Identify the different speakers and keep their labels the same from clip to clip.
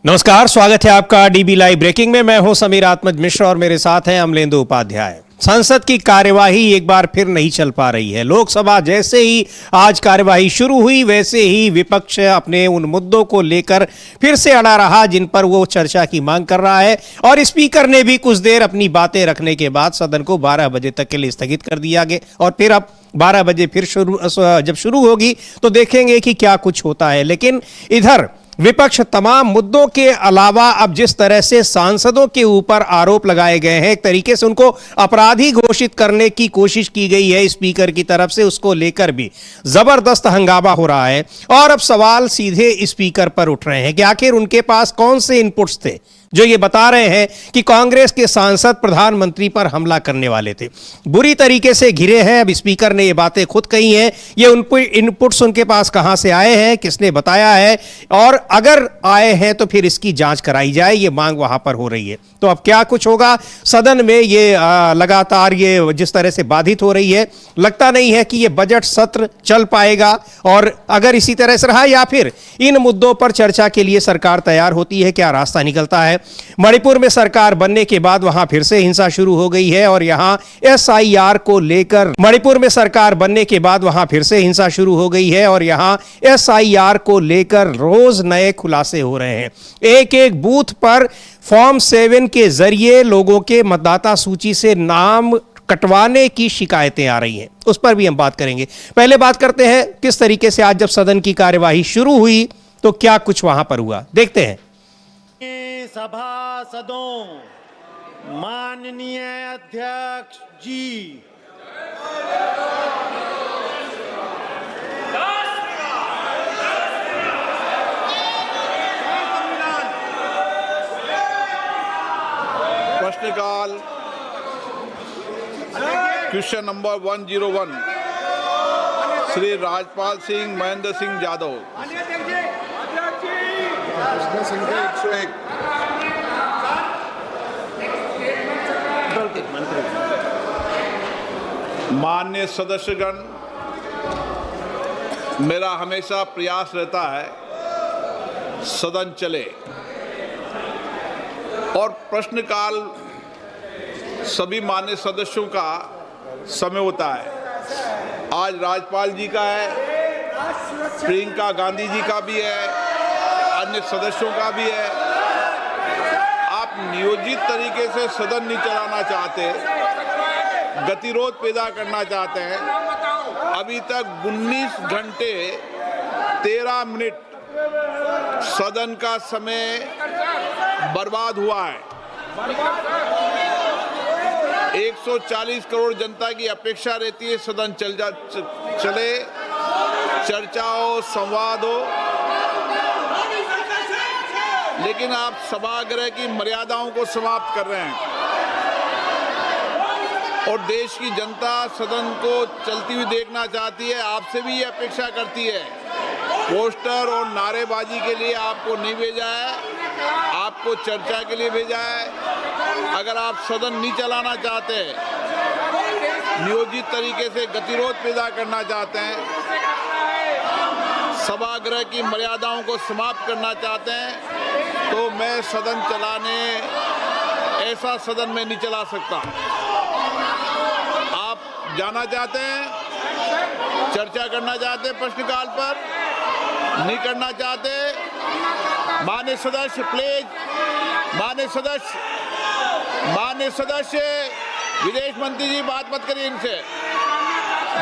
Speaker 1: नमस्कार, स्वागत है आपका डीबी लाइव ब्रेकिंग में। मैं हूं समीर आत्मज मिश्र और मेरे साथ हैं अमलेंदु उपाध्याय। संसद की कार्यवाही एक बार फिर नहीं चल पा रही है। लोकसभा जैसे ही आज कार्यवाही शुरू हुई वैसे ही विपक्ष अपने उन मुद्दों को लेकर फिर से अड़ा रहा जिन पर वो चर्चा की मांग कर रहा है, और स्पीकर ने भी कुछ देर अपनी बातें रखने के बाद सदन को 12 बजे तक के लिए स्थगित कर दिया गया। और फिर अब 12 बजे फिर जब शुरू होगी तो देखेंगे कि क्या कुछ होता है। लेकिन इधर विपक्ष तमाम मुद्दों के अलावा अब जिस तरह से सांसदों के ऊपर आरोप लगाए गए हैं, एक तरीके से उनको अपराधी घोषित करने की कोशिश की गई है स्पीकर की तरफ से, उसको लेकर भी जबरदस्त हंगामा हो रहा है। और अब सवाल सीधे स्पीकर पर उठ रहे हैं कि आखिर उनके पास कौन से इनपुट्स थे जो ये बता रहे हैं कि कांग्रेस के सांसद प्रधानमंत्री पर हमला करने वाले थे, बुरी तरीके से घिरे हैं। अब स्पीकर ने ये बातें खुद कही हैं। ये इनपुट्स उनके पास कहां से आए हैं, किसने बताया है, और अगर आए हैं तो फिर इसकी जांच कराई जाए, ये मांग वहां पर हो रही है। तो अब क्या कुछ होगा सदन में, ये लगातार ये जिस तरह से बाधित हो रही है, लगता नहीं है कि ये बजट सत्र चल पाएगा। और अगर इसी तरह से रहा या फिर इन मुद्दों पर चर्चा के लिए सरकार तैयार होती है, क्या रास्ता निकलता है। मणिपुर में सरकार बनने के बाद वहां फिर से हिंसा शुरू हो गई है और यहां एसआईआर को लेकर मणिपुर में सरकार बनने के बाद वहां फिर से हिंसा शुरू हो गई है और यहां एसआईआर को लेकर रोज नए खुलासे हो रहे हैं। एक एक बूथ पर फॉर्म 7 के जरिए लोगों के मतदाता सूची से नाम कटवाने की शिकायतें आ रही हैं, उस पर भी हम बात करेंगे। पहले बात करते हैं किस तरीके से आज जब सदन की कार्यवाही शुरू हुई तो क्या कुछ वहां पर हुआ, देखते हैं।
Speaker 2: सभासदों, माननीय अध्यक्ष जी,
Speaker 3: प्रश्नकाल क्वेश्चन नंबर 101 श्री राजपाल सिंह महेंद्र सिंह यादव। माननीय सदस्यगण, मेरा हमेशा प्रयास रहता है सदन चले और प्रश्नकाल सभी माननीय सदस्यों का समय होता है। आज राज्यपाल जी का है, प्रियंका गांधी जी का भी है, अन्य सदस्यों का भी है। आप नियोजित तरीके से सदन नहीं चलाना चाहते, गतिरोध पैदा करना चाहते हैं। अभी तक 19 घंटे 13 मिनट सदन का समय बर्बाद हुआ है। 140 करोड़ जनता की अपेक्षा रहती है सदन चले, चर्चा हो, संवाद हो, लेकिन आप सभागृह की मर्यादाओं को समाप्त कर रहे हैं और देश की जनता सदन को चलती हुई देखना चाहती है। आपसे भी ये अपेक्षा करती है। पोस्टर और नारेबाजी के लिए आपको नहीं भेजा है, आपको चर्चा के लिए भेजा है। अगर आप सदन नहीं चलाना चाहते, नियोजित तरीके से गतिरोध पैदा करना चाहते हैं, सभागृह की मर्यादाओं को समाप्त करना चाहते हैं, तो मैं सदन चलाने, ऐसा सदन में नहीं चला सकता। आप जाना चाहते हैं, चर्चा करना चाहते हैं प्रश्नकाल पर, नहीं करना चाहते, माननीय सदस्य प्लीज, माननीय सदस्य विदेश मंत्री जी बात मत करिए इनसे।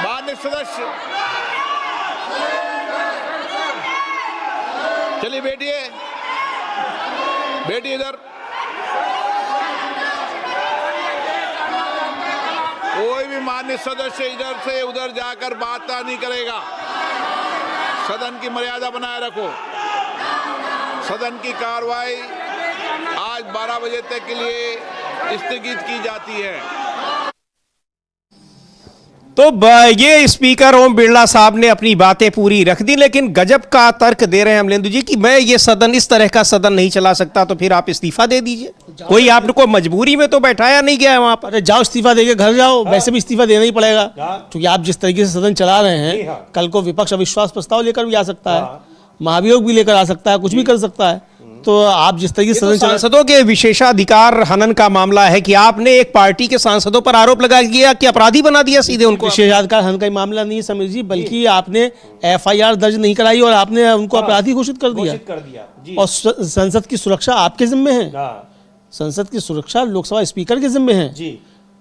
Speaker 3: माननीय सदस्य चलिए बैठिए इधर। कोई भी माननीय सदस्य इधर से उधर जाकर बात नहीं करेगा। सदन की मर्यादा बनाए रखो। सदन की कार्रवाई आज 12 बजे तक के लिए स्थगित की जाती है।
Speaker 1: तो ये स्पीकर ओम बिरला साहब ने अपनी बातें पूरी रख दी, लेकिन गजब का तर्क दे रहे हैं अमलेंदु जी कि मैं ये सदन, इस तरह का सदन नहीं चला सकता, तो फिर आप इस्तीफा दे दीजिए। कोई आपको मजबूरी में तो बैठाया नहीं गया है वहां पर।
Speaker 4: जाओ इस्तीफा देके घर जाओ, वैसे भी इस्तीफा देना ही पड़ेगा क्योंकि आप जिस तरीके से सदन चला रहे हैं, कल को विपक्ष अविश्वास प्रस्ताव लेकर भी आ सकता है, महाभियोग भी लेकर आ सकता है, कुछ भी कर सकता है। तो आप जिस तरीके से
Speaker 1: तो
Speaker 4: सदन चला,
Speaker 1: सांसदों के विशेषाधिकार हनन का मामला है कि आपने एक पार्टी के सांसदों पर आरोप लगा दिया कि अपराधी बना दिया सीधे उनको।
Speaker 4: विशेषाधिकार हनन का ही मामला नहीं है समीर जी, बल्कि आपने FIR दर्ज नहीं कराई और आपने उनको अपराधी घोषित कर दिया। और संसद की सुरक्षा आपके जिम्मे है, संसद की सुरक्षा लोकसभा स्पीकर के जिम्मे है।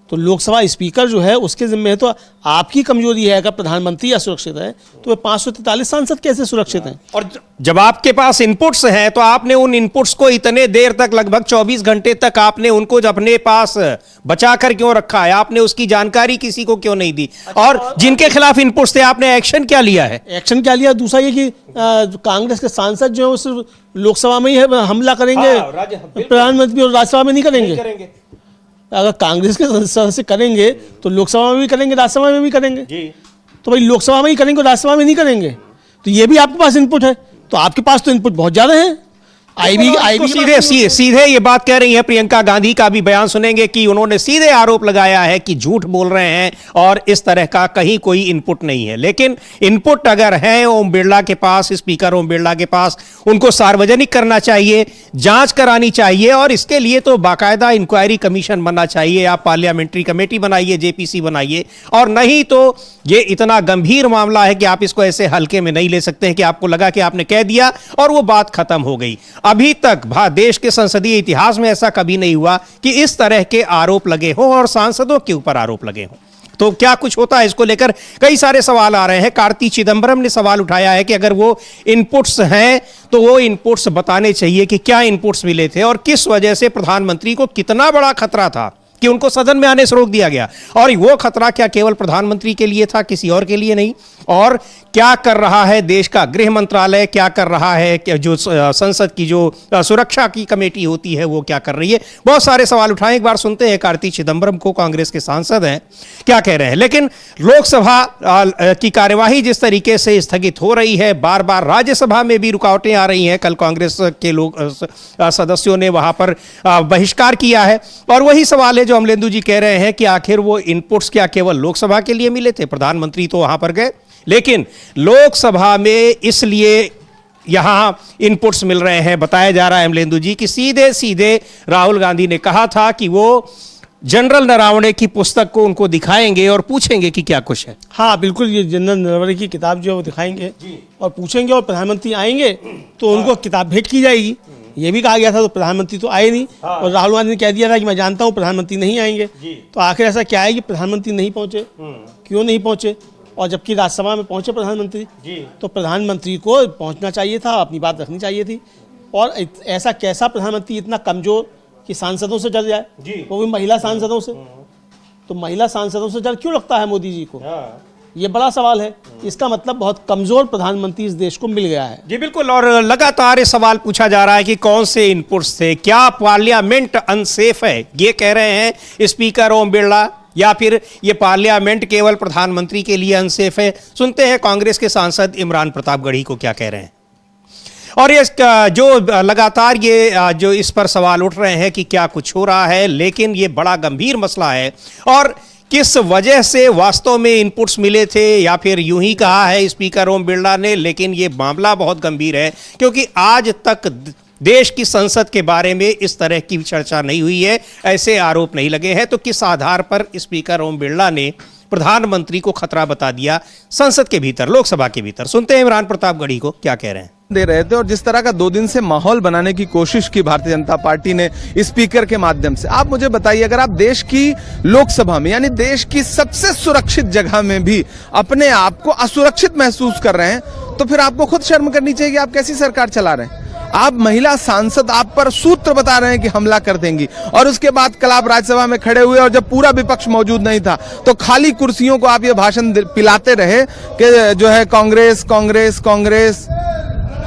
Speaker 4: तो लोकसभा स्पीकर जो है उसके जिम्मे है। तो आपकी कमजोरी है, अगर प्रधानमंत्री असुरक्षित है तो 543 सांसद कैसे सुरक्षित हैं?
Speaker 1: और जब आपके पास इनपुट्स हैं तो आपने उन इनपुट्स को इतने देर तक, लगभग 24 घंटे तक आपने उनको अपने पास बचा कर क्यों रखा है? आपने उसकी जानकारी किसी को क्यों नहीं दी? और जिनके खिलाफ इनपुट्स थे आपने एक्शन क्या लिया है?
Speaker 4: एक्शन क्या लिया? दूसरा ये कि कांग्रेस के सांसद जो है वो सिर्फ लोकसभा में ही हमला करेंगे, प्रधानमंत्री और राज्यसभा में नहीं करेंगे। अगर कांग्रेस के सदस्य करेंगे तो लोकसभा में भी करेंगे, राज्यसभा में भी करेंगे। तो भाई लोकसभा में ही करेंगे, राज्यसभा में नहीं करेंगे, तो ये भी आपके पास इनपुट है। तो आपके पास तो इनपुट बहुत ज्यादा है।
Speaker 1: सीधे ये बात कह रही है। प्रियंका गांधी का भी बयान सुनेंगे कि उन्होंने सीधे आरोप लगाया है कि झूठ बोल रहे हैं और इस तरह का कहीं कोई इनपुट नहीं है। लेकिन इनपुट अगर है ओम बिरला के पास, स्पीकर ओम बिरला के पास, उनको सार्वजनिक करना चाहिए, जांच करानी चाहिए और इसके लिए तो बाकायदा इंक्वायरी कमीशन बनना चाहिए। आप पार्लियामेंट्री कमेटी बनाइए, JPC बनाइए। और नहीं तो ये इतना गंभीर मामला है कि आप इसको ऐसे हल्के में नहीं ले सकते हैं कि आपको लगा कि आपने कह दिया और वो बात खत्म हो गई। अभी तक देश के संसदीय इतिहास में ऐसा कभी नहीं हुआ कि इस तरह के आरोप लगे हों और सांसदों के ऊपर आरोप लगे हों। तो क्या कुछ होता है, इसको लेकर कई सारे सवाल आ रहे हैं। कार्ति चिदंबरम ने सवाल उठाया है कि अगर वो इनपुट्स हैं तो वो इनपुट्स बताने चाहिए कि क्या इनपुट्स मिले थे और किस वजह से प्रधानमंत्री को कितना बड़ा खतरा था कि उनको सदन में आने से रोक दिया गया। और वो खतरा क्या केवल प्रधानमंत्री के लिए था, किसी और के लिए नहीं? और क्या कर रहा है देश का गृह मंत्रालय, क्या कर रहा है जो संसद की जो सुरक्षा की कमेटी होती है वो क्या कर रही है? बहुत सारे सवाल उठाएं। एक बार सुनते हैं कार्ति चिदंबरम को, कांग्रेस के सांसद हैं, क्या कह रहे हैं। लेकिन लोकसभा की कार्यवाही जिस तरीके से स्थगित हो रही है, बार बार राज्यसभा में भी रुकावटें आ रही हैं। कल कांग्रेस के लोग सदस्यों ने वहां पर बहिष्कार किया है और वही सवाल है जो अमलेंदु जी कह रहे हैं कि आखिर वो इनपुट्स क्या केवल लोकसभा के लिए मिले थे? प्रधानमंत्री तो वहां पर गए, लेकिन लोकसभा में इसलिए यहां इनपुट्स मिल रहे हैं। बताया जा रहा है अमलेंदु जी कि सीधे सीधे राहुल गांधी ने कहा था कि वो जनरल नरवणे की पुस्तक को उनको दिखाएंगे और पूछेंगे कि क्या कुछ है।
Speaker 4: हाँ बिल्कुल, ये जनरल नरवणे की किताब जो है वो दिखाएंगे और पूछेंगे और प्रधानमंत्री आएंगे तो उनको किताब भेंट की जाएगी। ये भी कहा गया था, तो प्रधानमंत्री तो आए नहीं। और राहुल गांधी ने कह दिया था कि मैं जानता हूं प्रधानमंत्री नहीं आएंगे। तो आखिर ऐसा क्या है कि प्रधानमंत्री नहीं पहुंचे? क्यों नहीं पहुंचे? और जबकि राज्यसभा में पहुंचे प्रधानमंत्री, तो प्रधानमंत्री को पहुंचना चाहिए था, अपनी बात रखनी चाहिए थी। और ऐसा कैसा प्रधानमंत्री इतना कमजोर कि सांसदों से डर जाए, वो भी महिला सांसदों से? तो महिला सांसदों से डर क्यों लगता है मोदी जी को? ये बड़ा सवाल है। इसका मतलब बहुत कमजोर प्रधानमंत्री इस देश को मिल गया है।
Speaker 1: जी बिल्कुल। और लगातार ये सवाल पूछा जा रहा है कि कौन से इनपुट्स थे, क्या पार्लियामेंट अनसेफ है, ये कह रहे हैं स्पीकर ओम बिरला, या फिर ये पार्लियामेंट केवल प्रधानमंत्री के लिए अनसेफ है? सुनते हैं कांग्रेस के सांसद इमरान प्रतापगढ़ी को क्या कह रहे हैं। और ये जो लगातार ये जो इस पर सवाल उठ रहे हैं कि क्या कुछ हो रहा है, लेकिन ये बड़ा गंभीर मसला है और किस वजह से वास्तव में इनपुट्स मिले थे, या फिर यूं ही कहा है स्पीकर ओम बिरला ने। लेकिन ये मामला बहुत गंभीर है क्योंकि आज तक देश की संसद के बारे में इस तरह की चर्चा नहीं हुई है, ऐसे आरोप नहीं लगे हैं। तो किस आधार पर स्पीकर ओम बिरला ने प्रधानमंत्री को खतरा बता दिया संसद के भीतर, लोकसभा के भीतर? सुनते हैं इमरान प्रतापगढ़ी को क्या कह रहे हैं।
Speaker 5: दे रहे थे और जिस तरह का 2 दिन से माहौल बनाने की कोशिश की भारतीय जनता पार्टी ने स्पीकर के माध्यम से। आप मुझे बताइए, अगर आप देश की लोकसभा में यानी देश की सबसे सुरक्षित जगह में भी अपने आप को असुरक्षित महसूस कर रहे हैं तो फिर आपको खुद शर्म करनी चाहिए कि आप कैसी सरकार चला रहे हैं। आप महिला सांसद आप पर सूत्र बता रहे हैं कि हमला कर देंगी और उसके बाद कल आप राज्यसभा में खड़े हुए और जब पूरा विपक्ष मौजूद नहीं था तो खाली कुर्सियों को आप ये भाषण पिलाते रहे कि जो है कांग्रेस कांग्रेस कांग्रेस।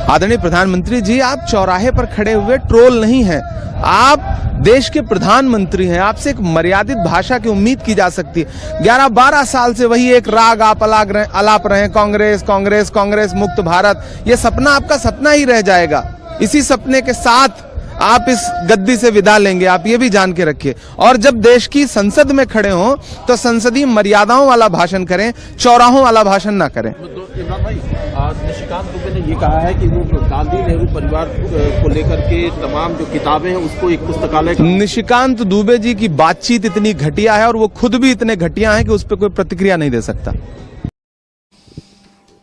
Speaker 5: आदरणीय प्रधानमंत्री जी, आप चौराहे पर खड़े हुए ट्रोल नहीं हैं, आप देश के प्रधानमंत्री हैं। आपसे एक मर्यादित भाषा की उम्मीद की जा सकती है। 11-12 साल से वही एक राग आप अलाप रहे हैं, कांग्रेस कांग्रेस कांग्रेस मुक्त भारत। ये सपना आपका सपना ही रह जाएगा। इसी सपने के साथ आप इस गद्दी से विदा लेंगे, आप ये भी जान के रखिए। और जब देश की संसद में खड़े हों तो संसदीय मर्यादाओं वाला भाषण करें, चौराहों वाला भाषण ना करें।
Speaker 6: इमरान भाई, निशिकांत दुबे ने ये कहा है कि वो गांधी नेहरू परिवार को लेकर के तमाम जो किताबें हैं उसको एक पुस्तकालय
Speaker 5: निशिकांत दुबे जी की बातचीत इतनी घटिया है और वो खुद भी इतने घटिया हैं कि उस पर कोई प्रतिक्रिया नहीं दे सकता।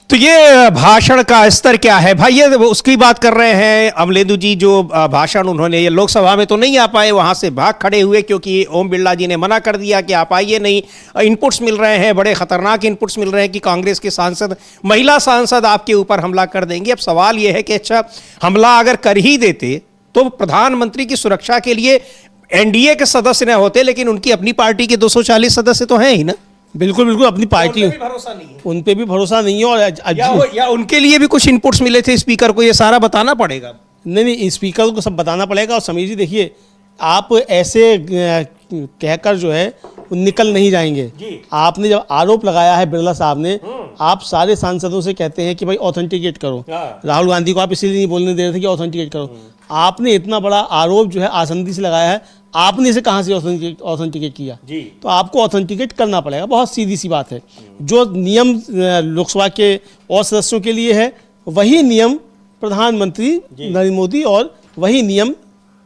Speaker 1: तो ये भाषण का स्तर क्या है भाई, ये उसकी बात कर रहे हैं अमलेंदु जी, जो भाषण उन्होंने ये लोकसभा में तो नहीं आ पाए, वहां से भाग खड़े हुए क्योंकि ओम बिरला जी ने मना कर दिया कि आप आइए नहीं। इनपुट्स मिल रहे हैं, बड़े खतरनाक इनपुट्स मिल रहे हैं कि कांग्रेस के सांसद, महिला सांसद आपके ऊपर हमला कर देंगी। अब सवाल यह है कि अच्छा हमला अगर कर ही देते तो प्रधानमंत्री की सुरक्षा के लिए एनडीए के सदस्य न होते, लेकिन उनकी अपनी पार्टी के 240 सदस्य तो हैं ही ना।
Speaker 4: बिल्कुल बिल्कुल, अपनी पार्टी,
Speaker 1: उन पे भी भरोसा नहीं है,
Speaker 4: उन पे भी भरोसा नहीं है। और
Speaker 1: या उनके लिए भी कुछ इनपुट्स मिले थे स्पीकर को, ये सारा बताना पड़ेगा।
Speaker 4: नहीं, स्पीकर को सब बताना पड़ेगा। और समीर जी देखिए, आप ऐसे कहकर जो है वो निकल नहीं जाएंगे। आपने जब आरोप लगाया है बिरला साहब ने, आप सारे सांसदों से कहते हैं कि भाई ऑथेंटिकेट करो। राहुल गांधी को आप इसीलिए नहीं बोलने दे रहे थे कि ऑथेंटिकेट करो। आपने इतना बड़ा आरोप जो है आसंदी से लगाया है, आपने इसे कहाँ से ऑथेंटिकेट किया? तो आपको ऑथेंटिकेट करना पड़ेगा। बहुत सीधी सी बात है। जो नियम लोकसभा के और सदस्यों के लिए है, वही नियम प्रधानमंत्री नरेंद्र मोदी और वही नियम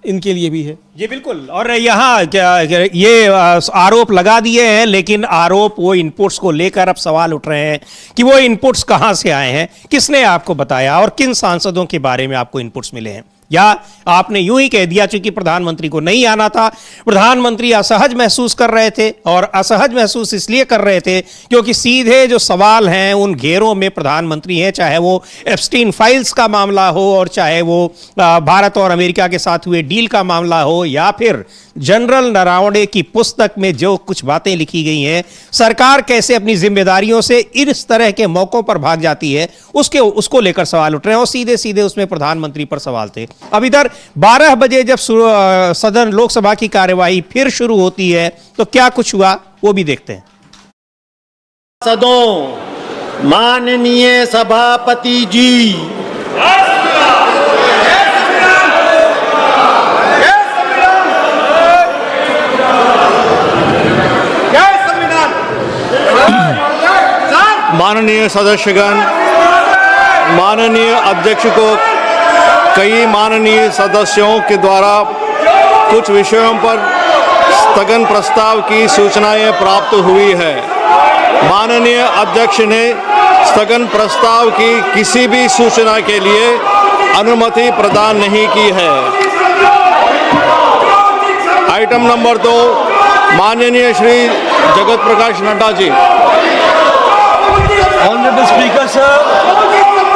Speaker 4: इनके लिए भी है।
Speaker 1: जी बिल्कुल। और यहाँ ये आरोप लगा दिए हैं, लेकिन आरोप वो इनपुट्स को लेकर अब सवाल उठ रहे हैं कि वो इनपुट्स कहाँ से आए हैं, किसने आपको बताया और किन सांसदों के बारे में आपको इनपुट्स मिले हैं, या आपने यूं ही कह दिया चूंकि प्रधानमंत्री को नहीं आना था। प्रधानमंत्री असहज महसूस कर रहे थे, और असहज महसूस इसलिए कर रहे थे क्योंकि सीधे जो सवाल हैं उन घेरों में प्रधानमंत्री हैं, चाहे वो एप्स्टीन फाइल्स का मामला हो और चाहे वो भारत और अमेरिका के साथ हुए डील का मामला हो, या फिर जनरल नरवणे की पुस्तक में जो कुछ बातें लिखी गई हैं, सरकार कैसे अपनी जिम्मेदारियों से इस तरह के मौकों पर भाग जाती है, उसको लेकर सवाल उठ रहे हैं। और सीधे सीधे उसमें प्रधानमंत्री पर सवाल थे। अब इधर 12 बजे जब सदन लोकसभा की कार्यवाही फिर शुरू होती है तो क्या कुछ हुआ वो भी देखते हैं।
Speaker 2: सदों, माननीय सभापति जी,
Speaker 7: माननीय सदस्यगण, माननीय अध्यक्ष को कई माननीय सदस्यों के द्वारा कुछ विषयों पर स्थगन प्रस्ताव की सूचनाएं प्राप्त हुई है। माननीय अध्यक्ष ने स्थगन प्रस्ताव की किसी भी सूचना के लिए अनुमति प्रदान नहीं की है। आइटम नंबर 2, माननीय Shri Jagat Prakash Nadda ji.
Speaker 8: Honorable Speaker, sir,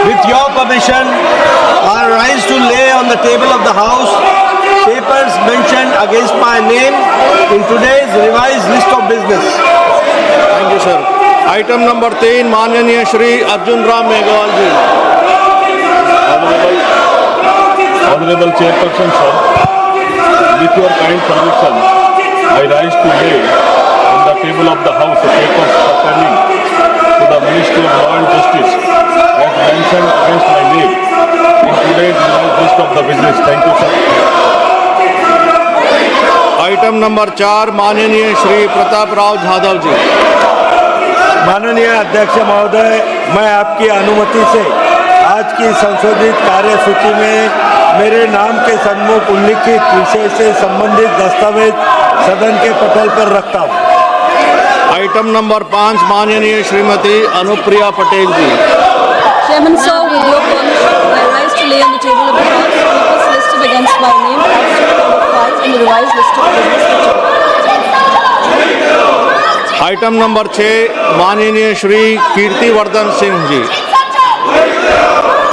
Speaker 8: with your permission, I rise to lay on the table of the House papers mentioned against my name in today's revised list of business.
Speaker 7: Thank you, sir. Item number 3, माननीय श्री अर्जुन राम मेघवाल जी।
Speaker 9: Honorable Chairperson, sir, with your kind permission, I rise to lay on the table of the House the papers pertaining to the Ministry of Law and Justice as mentioned against my name in today's list of the business. Thank you, sir.
Speaker 7: Item number 4, माननीय श्री प्रताप राव जाधव जी।
Speaker 8: माननीय अध्यक्ष महोदय, मैं आपकी अनुमति से आज की संशोधित कार्यसूची में मेरे नाम के सम्मुख उल्लिखित विषय से संबंधित दस्तावेज सदन के पटल पर रखता हूँ।
Speaker 7: आइटम नंबर 5, माननीय श्रीमती अनुप्रिया पटेल जी।
Speaker 10: Chairman, sir, with your permission, I rise to lay on the table of the House papers listed against my name as number 5 in the revised list of business.
Speaker 7: Item number 6, माननीय Shri Kirtivardhan Singh ji.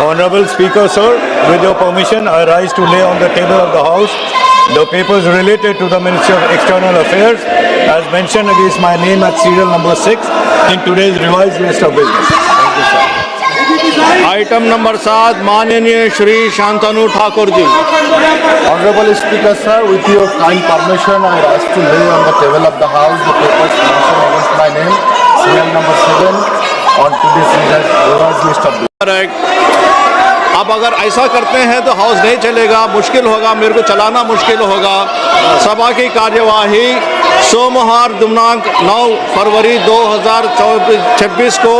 Speaker 8: Honorable Speaker, sir, with your permission, I rise to lay on the table of the House the papers related to the Ministry of External Affairs as mentioned against my name at serial number 6 in today's revised list of business. Thank you, sir.
Speaker 7: Item number 7, माननीय Shri Shantanu Thakur ji.
Speaker 9: Honorable Speaker, sir, with your kind permission, I rise to lay on the table of the House the papers mentioned against my name, serial number 7 on today's revised list of business.
Speaker 7: अब अगर ऐसा करते हैं तो house नहीं चलेगा, मुश्किल होगा, मेरे को चलाना मुश्किल होगा। सभा की कार्यवाही सोमवार दिनांक 9 फरवरी 2026 को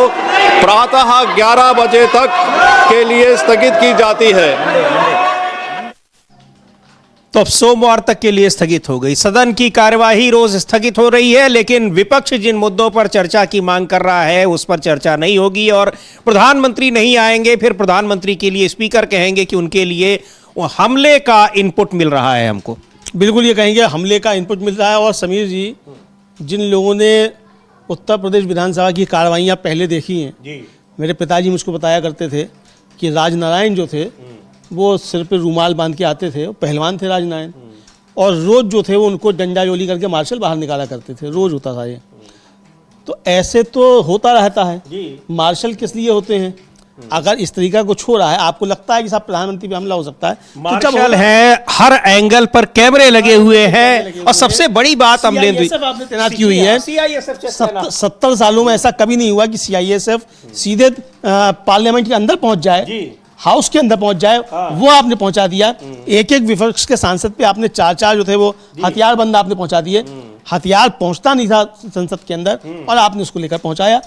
Speaker 7: प्रातः 11 बजे तक के लिए स्थगित की जाती है।
Speaker 1: तो अब सोमवार तक के लिए स्थगित हो गई। सदन की कार्यवाही रोज स्थगित हो रही है, लेकिन विपक्ष जिन मुद्दों पर चर्चा की मांग कर रहा है उस पर चर्चा नहीं होगी और प्रधानमंत्री नहीं आएंगे। फिर प्रधानमंत्री के लिए स्पीकर कहेंगे कि उनके लिए हमले का इनपुट मिल रहा है हमको।
Speaker 4: बिल्कुल ये कहेंगे हमले का इनपुट मिल रहा है। और समीर जी, जिन लोगों ने उत्तर प्रदेश विधानसभा की कार्रवाइयाँ पहले देखी हैं जी, मेरे पिताजी मुझको बताया करते थे कि राजनारायण जो थे वो सिर पे रूमाल बांध के आते थे, पहलवान थे राजनारायण, और रोज़ जो थे वो उनको डंडा जोली करके मार्शल बाहर निकाला करते थे, रोज़ होता था ये। तो ऐसे तो होता रहता है जी। मार्शल किस लिए होते हैं? अगर इस तरीका को हो रहा है, आपको लगता है कि साहब प्रधानमंत्री पे हमला हो सकता है?
Speaker 1: मार्शल है, हर एंगल पर कैमरे लगे हुए हैं और सबसे बड़ी बात अमलेंद्र
Speaker 4: आपने तैनात की हुई है। 70 सालों में ऐसा कभी नहीं हुआ कि CISF सीधे पार्लियामेंट के अंदर पहुंच जाए, हाउस के अंदर पहुंच जाए। वो आपने पहुंचा दिया। एक एक विपक्ष के सांसद पे आपने 4 जो थे वो हथियार बंद आपने पहुंचा दिए। हथियार पहुंचता नहीं था संसद के अंदर और आपने उसको लेकर पहुंचाया।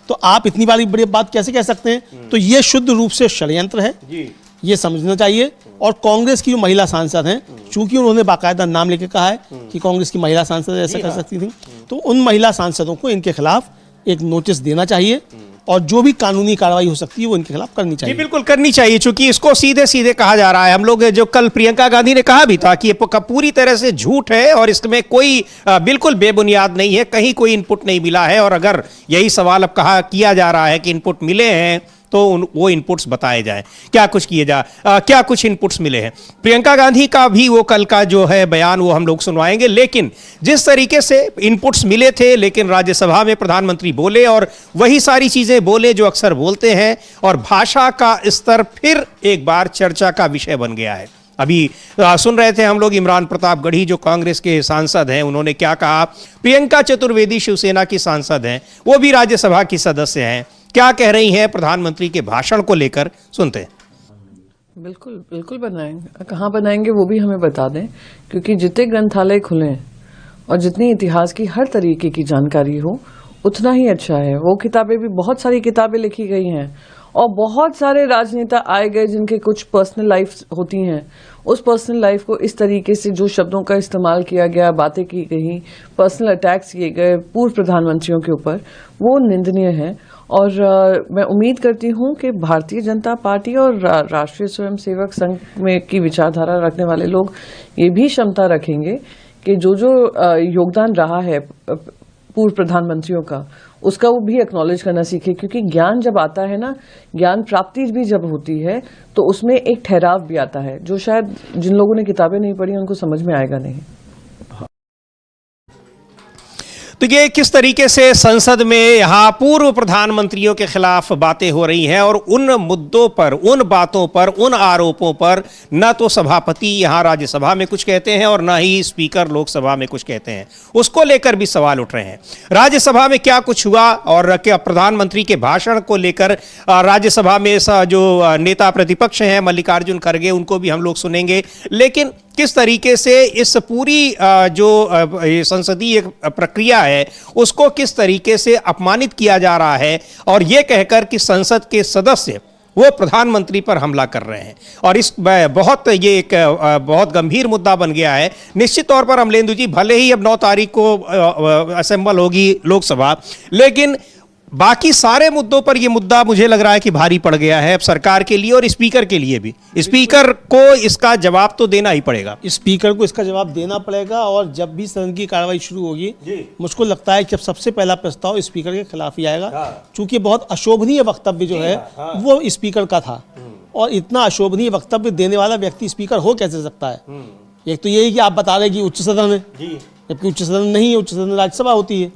Speaker 4: तो आप इतनी बड़ी बात कैसे कह सकते हैं? तो ये शुद्ध रूप से षड्यंत्र है, ये समझना चाहिए। और कांग्रेस की जो महिला सांसद हैं, चूंकि उन्होंने बाकायदा नाम लेके कहा है कि कांग्रेस की महिला सांसद ऐसा कर सकती थी, तो उन महिला सांसदों को इनके खिलाफ एक नोटिस देना चाहिए और जो भी कानूनी कार्रवाई हो सकती है वो इनके खिलाफ करनी चाहिए।
Speaker 1: जी बिल्कुल करनी चाहिए, क्योंकि इसको सीधे सीधे कहा जा रहा है। हम लोग जो कल प्रियंका गांधी ने कहा भी था कि ये पूरी तरह से झूठ है और इसमें कोई बिल्कुल बेबुनियाद नहीं है, कहीं कोई इनपुट नहीं मिला है। और अगर यही सवाल अब किया जा रहा है कि इनपुट मिले हैं तो वो इनपुट्स बताए जाएं, क्या कुछ इनपुट्स मिले हैं। प्रियंका गांधी का भी वो कल का जो है बयान वो हम लोग सुनवाएंगे। लेकिन जिस तरीके से इनपुट्स मिले थे, लेकिन राज्यसभा में प्रधानमंत्री बोले और वही सारी चीजें बोले जो अक्सर बोलते हैं, और भाषा का स्तर फिर एक बार चर्चा का विषय बन गया है। अभी सुन रहे थे हम लोग इमरान प्रताप गढ़ी जो कांग्रेस के सांसद हैं, उन्होंने क्या कहा। प्रियंका चतुर्वेदी शिवसेना की सांसद हैं, वो भी राज्यसभा की सदस्य हैं, क्या कह रही हैं प्रधानमंत्री के भाषण को लेकर, सुनते हैं।
Speaker 11: बिल्कुल बिल्कुल बनाएंगे, कहाँ बनाएंगे वो भी हमें बता दें, क्योंकि जितने ग्रंथालय खुले हैं और जितनी इतिहास की हर तरीके की जानकारी हो उतना ही अच्छा है। वो किताबें भी, बहुत सारी किताबें लिखी गई हैं और बहुत सारे राजनेता आए गए जिनके कुछ पर्सनल लाइफ होती हैं। उस पर्सनल लाइफ को इस तरीके से जो शब्दों का इस्तेमाल किया गया, बातें की गई, पर्सनल अटैक्स किए गए पूर्व प्रधानमंत्रियों के ऊपर, वो निंदनीय है। और मैं उम्मीद करती हूं कि भारतीय जनता पार्टी और राष्ट्रीय स्वयंसेवक संघ में की विचारधारा रखने वाले लोग ये भी क्षमता रखेंगे कि जो योगदान रहा है पूर्व प्रधानमंत्रियों का, उसका वो भी एक्नॉलेज करना सीखे। क्योंकि ज्ञान जब आता है ना, ज्ञान प्राप्ति भी जब होती है तो उसमें एक ठहराव भी आता है जो शायद जिन लोगों ने किताबें नहीं पढ़ी उनको समझ में आएगा नहीं।
Speaker 1: तो ये किस तरीके से संसद में यहाँ पूर्व प्रधानमंत्रियों के खिलाफ बातें हो रही हैं और उन मुद्दों पर, उन बातों पर, उन आरोपों पर न तो सभापति यहाँ राज्यसभा में कुछ कहते हैं और न ही स्पीकर लोकसभा में कुछ कहते हैं, उसको लेकर भी सवाल उठ रहे हैं। राज्यसभा में क्या कुछ हुआ और क्या प्रधानमंत्री के भाषण को लेकर राज्यसभा में जो नेता प्रतिपक्ष हैं मल्लिकार्जुन खड़गे, उनको भी हम लोग सुनेंगे। लेकिन किस तरीके से इस पूरी जो संसदीय प्रक्रिया है उसको किस तरीके से अपमानित किया जा रहा है और ये कहकर कि संसद के सदस्य वो प्रधानमंत्री पर हमला कर रहे हैं, और इस ये एक बहुत गंभीर मुद्दा बन गया है। निश्चित तौर पर अमलेंदु जी, भले ही अब 9 तारीख को असेंबल होगी लोकसभा, लेकिन बाकी सारे मुद्दों पर यह मुद्दा मुझे लग रहा है कि भारी पड़ गया है अब सरकार के लिए और स्पीकर के लिए भी। स्पीकर को इसका जवाब तो देना ही पड़ेगा,
Speaker 4: स्पीकर को इसका जवाब देना पड़ेगा। और जब भी सदन की कार्रवाई शुरू होगी, मुझको लगता है कि सबसे पहला प्रस्ताव स्पीकर के खिलाफ ही आएगा, क्योंकि बहुत अशोभनीय वक्तव्य जो है वो स्पीकर का था, और इतना अशोभनीय वक्तव्य देने वाला व्यक्ति स्पीकर हो कैसे सकता है? एक तो यही कि आप बता रहे कि उच्च सदन है, जबकि उच्च सदन नहीं है, उच्च सदन राज्यसभा होती है,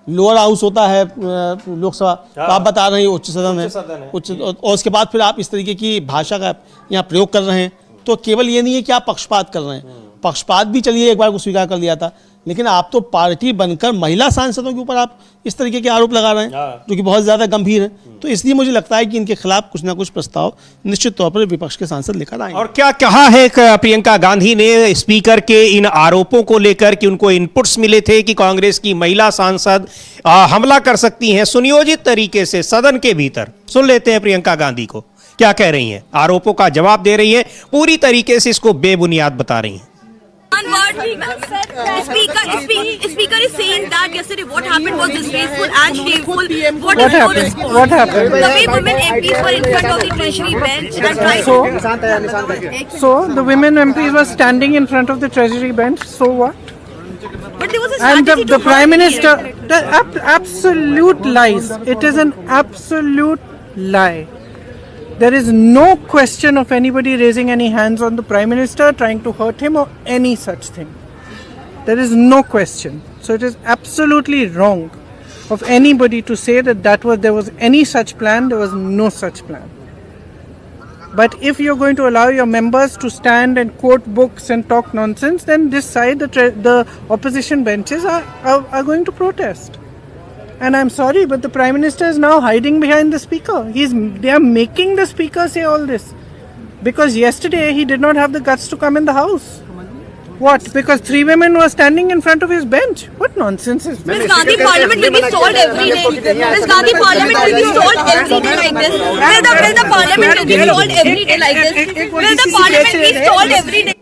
Speaker 4: लोअर हाउस होता है लोकसभा, तो आप बता रहे हैं उच्च सदन है उच्च, और उसके बाद फिर आप इस तरीके की भाषा का यहाँ प्रयोग कर रहे हैं। तो केवल ये नहीं है कि आप पक्षपात कर रहे हैं, पक्षपात भी चलिए एक बार को स्वीकार कर लिया था, लेकिन आप तो पार्टी बनकर महिला सांसदों के ऊपर आप इस तरीके के आरोप लगा रहे हैं जो कि बहुत ज़्यादा गंभीर है। तो इसलिए मुझे लगता है कि इनके खिलाफ कुछ ना कुछ प्रस्ताव निश्चित तौर पर विपक्ष के सांसद लेकर आएंगे।
Speaker 1: और क्या कहा है प्रियंका गांधी ने स्पीकर के इन आरोपों को लेकर कि उनको इनपुट्स मिले थे कि कांग्रेस की महिला सांसद हमला कर सकती हैं सुनियोजित तरीके से सदन के भीतर। सुन लेते हैं प्रियंका गांधी को क्या कह रही हैं। आरोपों का जवाब दे रही हैं, पूरी तरीके से इसको बेबुनियाद बता रही हैं।
Speaker 10: One word, Speaker is saying that yesterday what happened was disgraceful and shameful. What happened?
Speaker 12: What happened?
Speaker 10: The way women MPs were in front of the Treasury bench and tried to...
Speaker 12: So the women MPs were standing in front of the Treasury bench. So what?
Speaker 10: But there was a
Speaker 12: And
Speaker 10: strategy
Speaker 12: the
Speaker 10: to
Speaker 12: Prime
Speaker 10: hide
Speaker 12: Minister,
Speaker 10: here.
Speaker 12: absolute lies. It is an absolute lie. There is no question of anybody raising any hands on the Prime Minister, trying to hurt him or any such thing. There is no question. So it is absolutely wrong of anybody to say that there was any such plan. There was no such plan. But if you're going to allow your members to stand and quote books and talk nonsense, then this side, the opposition benches are going to protest. And I'm sorry, but the Prime Minister is now hiding behind the Speaker. They are making the Speaker say all this. Because yesterday he did not have the guts to come in the House. What? Because 3 women were standing in front of his bench? What nonsense is this?
Speaker 10: Miss Gandhi, Parliament will be stalled every day. Miss Gandhi, Parliament will be stalled every day like this. Will the Parliament will be stalled every day like this? Will the Parliament be stalled every day?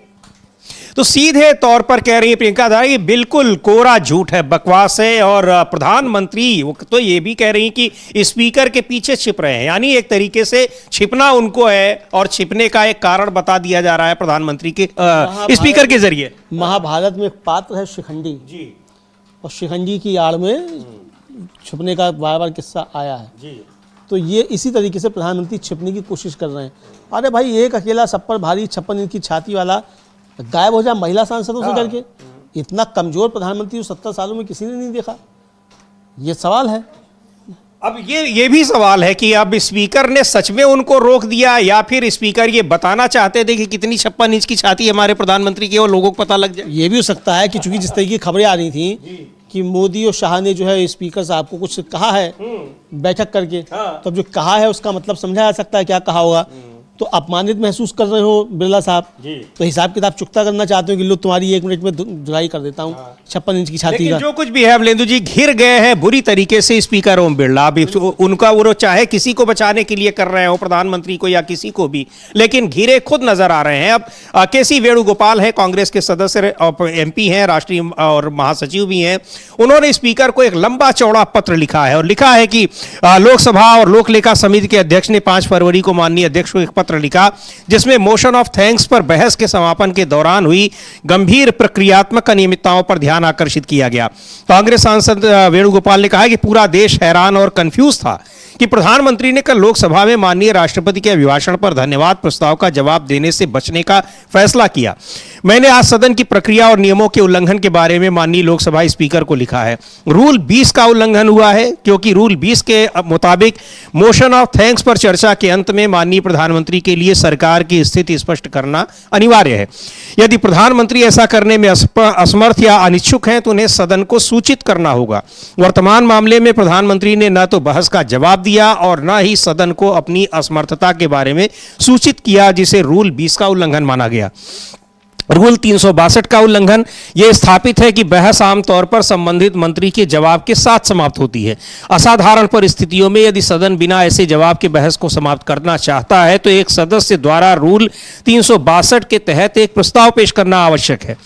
Speaker 1: तो सीधे तौर पर कह रही है प्रियंका गांधी ये बिल्कुल कोरा झूठ है, बकवास है। और प्रधानमंत्री तो ये भी कह रही कि स्पीकर के पीछे छिप रहे हैं, यानी एक तरीके से छिपना उनको है और छिपने का एक कारण बता दिया जा रहा है प्रधानमंत्री के स्पीकर के जरिए।
Speaker 4: महाभारत में एक पात्र है शिखंडी जी, और शिखंडी की आड़ में छुपने का बार बार किस्सा आया है जी। तो ये इसी तरीके से प्रधानमंत्री छिपने की कोशिश कर रहे हैं। अरे भाई, एक अकेला सब पर भारी 56 इंच की छाती वाला गायब हो जाए महिला सांसदों से डर के। इतना कमजोर प्रधानमंत्री 70 सालों में किसी ने नहीं देखा। ये सवाल है।
Speaker 1: अब ये भी सवाल है कि अब स्पीकर ने सच में उनको रोक दिया या फिर स्पीकर ये बताना चाहते थे कि कितनी 56 इंच की छाती हमारे प्रधानमंत्री की और लोगों को पता लग जाए।
Speaker 4: ये भी हो सकता है कि चूंकि जिस तरीके की खबरें आ रही थी कि मोदी और शाह ने जो है स्पीकर साहब को कुछ कहा है बैठक करके, तो अब जो कहा है उसका मतलब समझा जा सकता है क्या कहा होगा। तो अपमानित महसूस कर रहे हो बिरला साहब, तो हिसाब किताब चुकता करना चाहते हो कि लो तुम्हारी 1 मिनट में धुलाई कर देता हूँ 56 इंच की छाती का।
Speaker 1: जो कुछ भी है अमलेंदु जी, घिर गए हैं बुरी तरीके से स्पीकर ओम बिरला। अभी उनका वो चाहे किसी को बचाने के लिए कर रहे हो, प्रधानमंत्री को या किसी को भी, लेकिन घिरे खुद नजर आ रहे हैं। अब के.सी. वेणुगोपाल है, कांग्रेस के सदस्य MP हैं, राष्ट्रीय और महासचिव भी हैं। उन्होंने स्पीकर को एक लंबा चौड़ा पत्र लिखा है और लिखा है कि लोकसभा और लोक लेखा समिति के अध्यक्ष ने 5 फरवरी को माननीय अध्यक्ष को एक पत्र लिखा जिसमें मोशन ऑफ थैंक्स पर बहस के समापन के दौरान हुई गंभीर प्रक्रियात्मक अनियमितताओं पर ध्यान आकर्षित किया गया। कांग्रेस सांसद वेणुगोपाल ने कहा कि पूरा देश हैरान और कंफ्यूज था कि प्रधानमंत्री ने कल लोकसभा में माननीय राष्ट्रपति के अभिभाषण पर धन्यवाद प्रस्ताव का जवाब देने से बचने का फैसला किया। मैंने आज सदन की प्रक्रिया और नियमों के उल्लंघन के बारे में माननीय लोकसभा स्पीकर को लिखा है। रूल 20 का उल्लंघन हुआ है क्योंकि रूल 20 के मुताबिक मोशन ऑफ थैंक्स पर चर्चा के अंत में माननीय प्रधानमंत्री के लिए सरकार की स्थिति स्पष्ट करना अनिवार्य है। यदि प्रधानमंत्री ऐसा करने में असमर्थ या अनिच्छुक हैं तो उन्हें सदन को सूचित करना होगा। वर्तमान मामले में प्रधानमंत्री ने न तो बहस का जवाब दिया और न ही सदन को अपनी असमर्थता के बारे में सूचित किया, जिसे रूल 20 का उल्लंघन माना गया। रूल 362 का उल्लंघन यह स्थापित है कि बहस आमतौर पर संबंधित मंत्री के जवाब के साथ समाप्त होती है। असाधारण परिस्थितियों में यदि सदन बिना ऐसे जवाब के बहस को समाप्त करना चाहता है तो एक सदस्य द्वारा रूल 362 के तहत एक प्रस्ताव पेश करना आवश्यक है।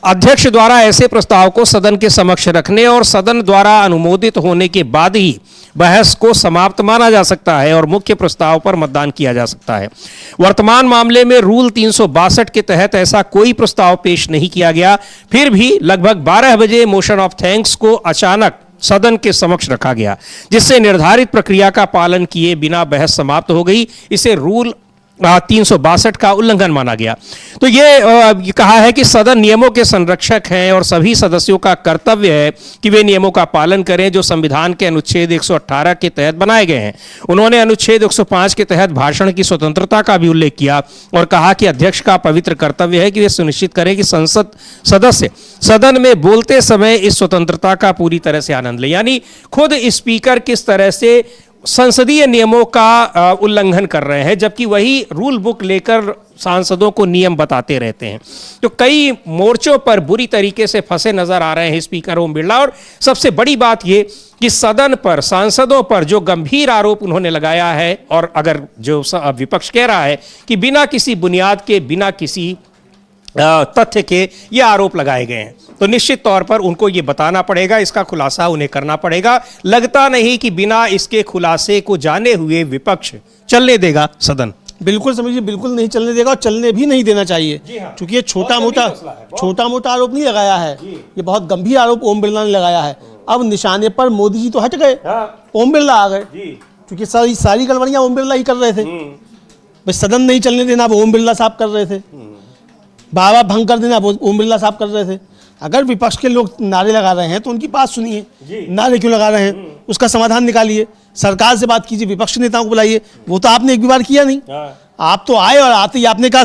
Speaker 1: अध्यक्ष द्वारा ऐसे प्रस्ताव को सदन के समक्ष रखने और सदन द्वारा अनुमोदित होने के बाद ही बहस को समाप्त माना जा सकता है और मुख्य प्रस्ताव पर मतदान किया जा सकता है। वर्तमान मामले में रूल 362 के तहत ऐसा कोई प्रस्ताव पेश नहीं किया गया। फिर भी लगभग 12 बजे मोशन ऑफ थैंक्स को अचानक सदन के समक्ष रखा गया, जिससे निर्धारित प्रक्रिया का पालन किए बिना बहस समाप्त हो गई। इसे रूल 362 का उल्लंघन माना गया। तो ये कहा है कि सदन नियमों के संरक्षक हैं और सभी सदस्यों का कर्तव्य है कि वे नियमों का पालन करें जो संविधान के अनुच्छेद 118 के तहत बनाए गए हैं। उन्होंने अनुच्छेद 105 के तहत भाषण की स्वतंत्रता का भी उल्लेख किया और कहा कि अध्यक्ष का पवित्र कर्तव्य है कि वे सुनिश्चित करें कि संसद सदस्य सदन में बोलते समय इस स्वतंत्रता का पूरी तरह से आनंद ले। यानी खुद स्पीकर किस तरह से संसदीय नियमों का उल्लंघन कर रहे हैं, जबकि वही रूल बुक लेकर सांसदों को नियम बताते रहते हैं। तो कई मोर्चों पर बुरी तरीके से फंसे नजर आ रहे हैं स्पीकर ओम बिरला। और सबसे बड़ी बात ये कि सदन पर सांसदों पर जो गंभीर आरोप उन्होंने लगाया है, और अगर जो विपक्ष कह रहा है कि बिना किसी बुनियाद के, बिना किसी तथ्य के ये आरोप लगाए गए हैं, तो निश्चित तौर पर उनको ये बताना पड़ेगा, इसका खुलासा उन्हें करना पड़ेगा। लगता नहीं कि बिना इसके खुलासे को जाने हुए विपक्ष चलने देगा सदन।
Speaker 4: बिल्कुल समझिए, बिल्कुल नहीं चलने देगा और चलने भी नहीं देना चाहिए, क्योंकि ये छोटा मोटा आरोप नहीं लगाया है, ये बहुत गंभीर आरोप ओम बिरला ने लगाया है। अब निशाने पर मोदी जी तो हट गए, ओम बिरला आ गए, क्योंकि सारी गड़बड़ियां ओम बिरला ही कर रहे थे। भाई सदन नहीं चलने देना अब ओम बिरला साहब कर रहे थे, बाबा भंग कर देना ओम बिरला साहब कर रहे थे। अगर विपक्ष के लोग नारे लगा रहे हैं तो उनकी बात सुनिए, नारे क्यों लगा रहे हैं उसका समाधान निकालिए, सरकार से बात कीजिए, विपक्ष नेताओं को बुलाइए। वो तो आपने एक भी बार किया नहीं, आप तो आए और आते ही आपने कहा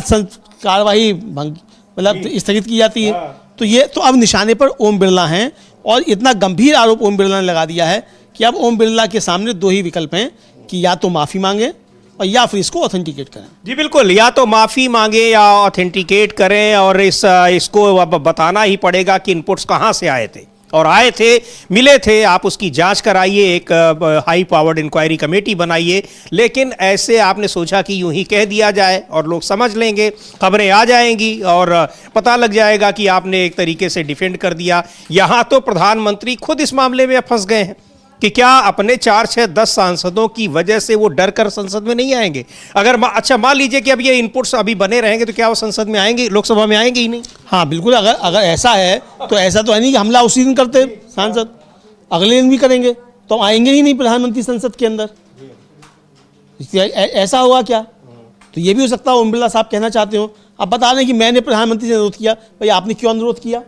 Speaker 4: कार्रवाई मतलब स्थगित की जाती है। तो ये तो अब निशाने पर ओम बिरला हैं और इतना गंभीर आरोप ओम बिरला ने लगा दिया है कि अब ओम बिरला के सामने दो ही विकल्प हैं कि या तो माफी मांगे और या फिर इसको ऑथेंटिकेट करें।
Speaker 1: जी बिल्कुल, या तो माफी मांगे या ऑथेंटिकेट करें, और इसको अब बताना ही पड़ेगा कि इनपुट्स कहां से आए थे, और आए थे, मिले थे, आप उसकी जांच कराइए, एक हाई पावर्ड इंक्वायरी कमेटी बनाइए। लेकिन ऐसे आपने सोचा कि यूं ही कह दिया जाए और लोग समझ लेंगे, खबरें आ जाएंगी और पता लग जाएगा कि आपने एक तरीके से डिफेंड कर दिया। यहां तो प्रधानमंत्री खुद इस मामले में फंस गए हैं कि क्या अपने 4, 6, 10 सांसदों की वजह से वो डर कर संसद में नहीं आएंगे। अगर अच्छा मान लीजिए कि अब ये इनपुट्स अभी बने रहेंगे तो क्या वो संसद में आएंगे, लोकसभा में आएंगे ही नहीं।
Speaker 4: हाँ बिल्कुल, अगर ऐसा है तो ऐसा तो है नहीं कि हमला उसी दिन करते सांसद, अगले दिन भी करेंगे तो आएंगे ही नहीं प्रधानमंत्री संसद के अंदर। ऐसा होगा क्या? तो ये भी हो सकता है ओम बिरला साहब कहना चाहते हो, अब बता दें कि मैंने प्रधानमंत्री से अनुरोध किया। भाई आपने क्यों अनुरोध किया,